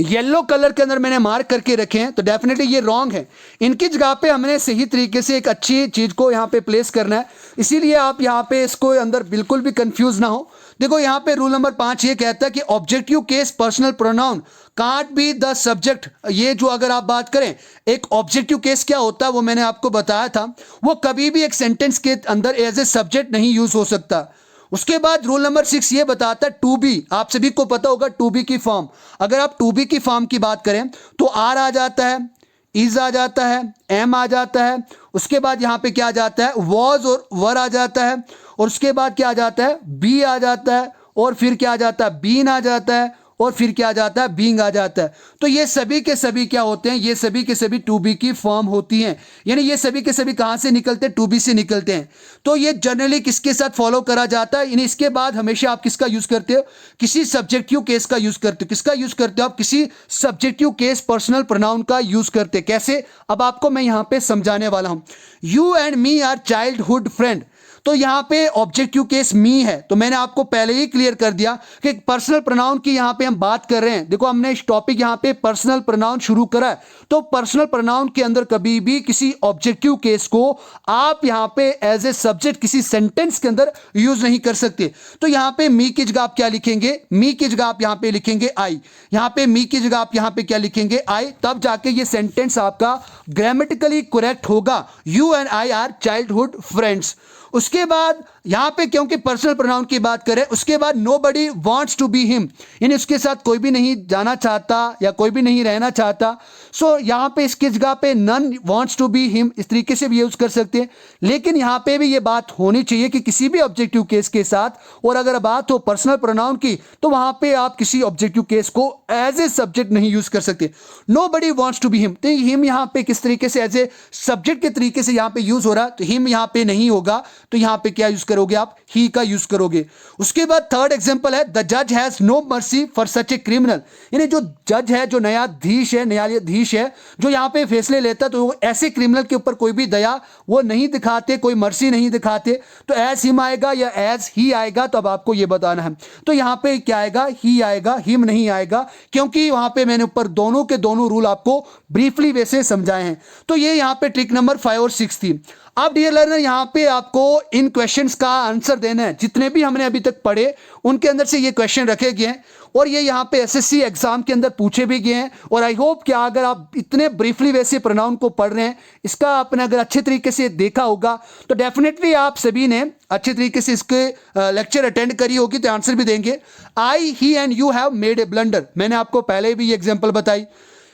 येलो कलर के अंदर मैंने मार्क करके रखे हैं, तो डेफिनेटली ये रॉन्ग है। इनकी जगह पे हमने सही तरीके से एक अच्छी चीज को यहाँ पे प्लेस करना है, इसीलिए आप यहाँ पे इसको अंदर बिल्कुल भी कंफ्यूज ना हो। देखो यहाँ पे रूल नंबर 5 ये कहता है कि objective case personal pronoun can't be the subject. ये जो अगर आप बात करें एक ऑब्जेक्टिव केस क्या होता है वो मैंने आपको बताया था, वो कभी भी एक सेंटेंस के अंदर एज ए सब्जेक्ट नहीं यूज हो सकता। उसके बाद रूल नंबर 6 ये बताता है टू बी, आप सभी को पता होगा टू बी की फॉर्म, अगर आप टू बी की फॉर्म की बात करें तो आर आ जाता है, इज आ जाता है, एम आ जाता है, उसके बाद यहां पे क्या आ जाता है वॉज और वर आ जाता है, और उसके बाद क्या आ जाता है बी आ जाता है, और फिर क्या आ जाता है बीन आ जाता है, और फिर क्या आ जाता है बीइंग आ जाता है। तो ये सभी के सभी क्या होते हैं, ये सभी के सभी टू बी की फॉर्म होती हैं, यानी ये सभी के सभी कहां से निकलते हैं, टू बी से निकलते हैं। तो ये जनरली किसके साथ फॉलो करा जाता है, यानी इसके बाद हमेशा आप किसका यूज करते हो, किसी सब्जेक्टिव केस का यूज करते हो। किसका यूज करते हो आप, किसी सब्जेक्टिव केस पर्सनल प्रोनाउन का यूज करते। कैसे, अब आपको मैं यहां पे समझाने वाला हूं। You and me our childhood friend, तो यहां पे ऑब्जेक्टिव केस मी है, तो मैंने आपको पहले ही क्लियर कर दिया कि पर्सनल प्रोनाउन की यहां पे हम बात कर रहे हैं। देखो हमने इस टॉपिक यहां पे पर्सनल प्रोनाउन शुरू करा है, तो पर्सनल प्रोनाउन के अंदर कभी भी किसी ऑब्जेक्टिव केस को आप यहां पे एज ए सब्जेक्ट किसी सेंटेंस के अंदर यूज नहीं कर सकते। तो यहां पे मी की जगह आप क्या लिखेंगे, मी की जगह आप यहां पे लिखेंगे आई, यहां पे मी की जगह आप यहां पे क्या लिखेंगे आई, तब जाके ये सेंटेंस आपका ग्रामेटिकली करेक्ट होगा। You and I our childhood friends. उसके बाद यहां पे क्योंकि पर्सनल प्रोनाउन की बात करें, उसके बाद nobody wants to be him, यानी उसके साथ कोई भी नहीं जाना चाहता या कोई भी नहीं रहना चाहता। सो यहां पे इसकी जगह पे none wants to be him, इस तरीके से भी यूज कर सकते हैं। लेकिन यहां पे भी ये बात होनी चाहिए कि किसी भी ऑब्जेक्टिव केस के साथ, और अगर बात हो पर्सनल प्रोनाउन की, तो वहां पे आप किसी ऑब्जेक्टिव केस को एज ए सब्जेक्ट नहीं यूज कर सकते। Nobody wants to be him, तो हिम यहां पे किस तरीके से एज ए सब्जेक्ट के तरीके से यहां पे यूज हो रहा है, तो हिम यहां पे नहीं होगा, तो यहां पे क्या यूज करोगे आप, ही का यूज करोगे। उसके बाद थर्ड एग्जांपल है द जज has no mercy for such a criminal, यानी जो जज है, जो न्यायाधीश है, जो यहां पे फैसले लेता, तो वो ऐसे क्रिमिनल के ऊपर कोई भी दया वो नहीं दिखाते, कोई मर्सी नहीं दिखाते। तो एज हिम आएगा या एज ही आएगा, तो अब आपको ये बताना है। तो यहां पे क्या आएगा, ही आएगा, हिम नहीं आएगा, क्योंकि वहां पे मैंने ऊपर दोनों के दोनों रूल आपको ब्रीफली वैसे समझाए हैं। तो ये यहां पे ट्रिक नंबर 5 और 6 थी। अब डियर लर्नर यहां पे आपको इन क्वेश्चंस का आंसर देना है, जितने भी हमने अभी तक पढ़े उनके अंदर से ये क्वेश्चन रखे गए हैं, और ये यहां पे एसएससी एग्जाम के अंदर पूछे भी गए हैं। और आई होप कि अगर आप इतने ब्रीफली वैसे प्रोनाउन को पढ़ रहे हैं, इसका आपने अगर अच्छे तरीके से देखा होगा, तो डेफिनेटली आप सभी ने अच्छे तरीके से इसके लेक्चर अटेंड करी होगी, तो आंसर भी देंगे। I, he and you have made a blunder, मैंने आपको पहले भी ये एग्जाम्पल बताई।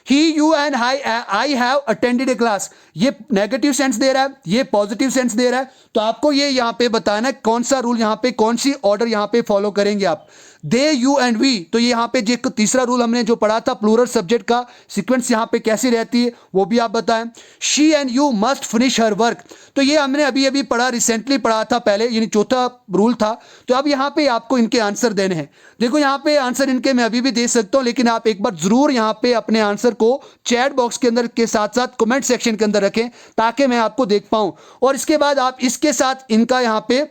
He, you and I have attended a class, ये नेगेटिव सेंस दे रहा है, ये पॉजिटिव सेंस दे रहा है, तो आपको ये यहां पे बताना है कौन सा रूल यहां पे, कौन सी ऑर्डर यहां पे फॉलो करेंगे आप। दे, यू एंड वी, तो ये यहां पे जो तीसरा रूल हमने जो पढ़ा था प्लूरल सब्जेक्ट का सीक्वेंस यहां पे कैसी रहती है वो भी आप बताएं। She and you must finish her work, तो ये हमने अभी अभी पढ़ा, रिसेंटली पढ़ा था पहले, यानी चौथा रूल था। तो अब यहां पे आपको इनके आंसर देने हैं। देखो यहां पे आंसर इनके मैं अभी भी दे सकता हूं, लेकिन आप एक बार जरूर यहां पे अपने आंसर को चैट बॉक्स के अंदर के साथ साथ कमेंट सेक्शन के अंदर रखें, ताकि मैं आपको देख पाऊं। और इसके बाद आप इसके साथ इनका यहां पे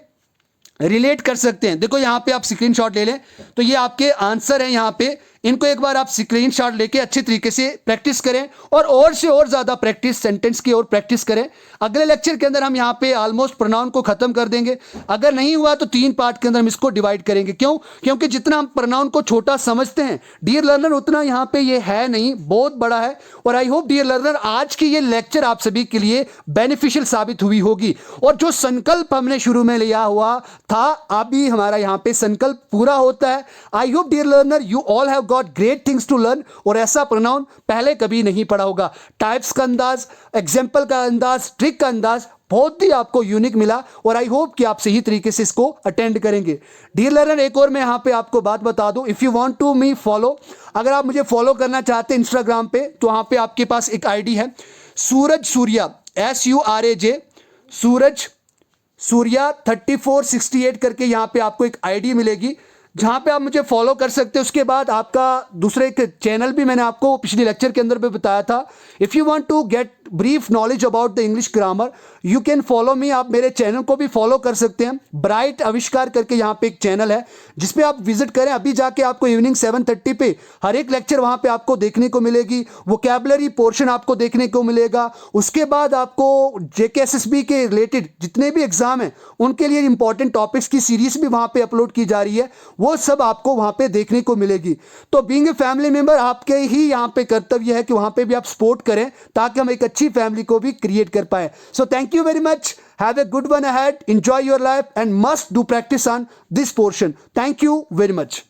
रिलेट कर सकते हैं। देखो यहां पे आप स्क्रीनशॉट ले लें, तो ये आपके आंसर हैं यहां पे, इनको एक बार आप स्क्रीनशॉट लेके अच्छे तरीके से प्रैक्टिस करें, और से और ज्यादा प्रैक्टिस सेंटेंस की और प्रैक्टिस करें। अगले लेक्चर के अंदर हम यहां पे ऑलमोस्ट प्रोनाउन को खत्म कर देंगे। अगर नहीं हुआ तो 3 पार्ट के अंदर हम इसको डिवाइड करेंगे। क्यों? क्योंकि जितना हम प्रोनाउन को छोटा समझते हैं डियर लर्नर, उतना यहां पे ये है नहीं, बहुत बड़ा है। और आई होप डियर लर्नर आज की ये लेक्चर आप सभी के लिए बेनिफिशियल साबित हुई होगी। और जो संकल्प हमने शुरू में लिया हुआ था, अभी हमारा यहां पे संकल्प पूरा होता है। I hope dear learner you all have got great things to learn, और ऐसा प्रोनाउन पहले कभी नहीं पढ़ा होगा। टाइप्स का अंदाज, एग्जाम्पल का अंदाज, ट्रिक का अंदाज बहुत ही आपको यूनिक मिला और आई होप कि आप सही तरीके से इसको अटेंड करेंगे। डियर लर्नर, एक और मैं यहाँ पे आपको बात बता दूं, if you want to me follow, अगर आप मुझे फॉलो करना चाहते हैं इंस्टाग्राम पे, तो वहाँ पे आपके पास एक आईडी है सूरज सूर्या, SURAJ, सूरज सूर्या 3468 करके यहाँ पे आपको एक आईडी मिलेगी, जहाँ पे आप मुझे फॉलो कर सकते हैं। उसके बाद आपका दूसरे एक चैनल भी मैंने आपको पिछले लेक्चर के अंदर भी बताया था, if you want to get brief knowledge about the English grammar you can follow me, आप मेरे चैनल को भी फॉलो कर सकते हैं। ब्राइट आविष्कार करके यहाँ पे एक चैनल है जिसपे आप विजिट करें, अभी जाके आपको इवनिंग 7:30 पे हर एक लेक्चर वहाँ पे आपको देखने को मिलेगी, वोकैबुलरी पोर्शन आपको देखने को मिलेगा। उसके बाद आपको JKSSB के रिलेटेड जितने भी एग्जाम हैं उनके लिए इंपॉर्टेंट टॉपिक्स की सीरीज भी वहाँ पे अपलोड की जा रही है, वो सब आपको वहाँ पे देखने को मिलेगी। तो बीइंग ए फैमिली मेंबर आपके ही यहाँ पे कर्तव्य है कि वहाँ पे भी आप सपोर्ट करें ताकि हम एक अच्छी फैमिली को भी क्रिएट कर पाए। So thank you very much. Have a good one ahead. Enjoy your life and must do practice on this portion. Thank you very much.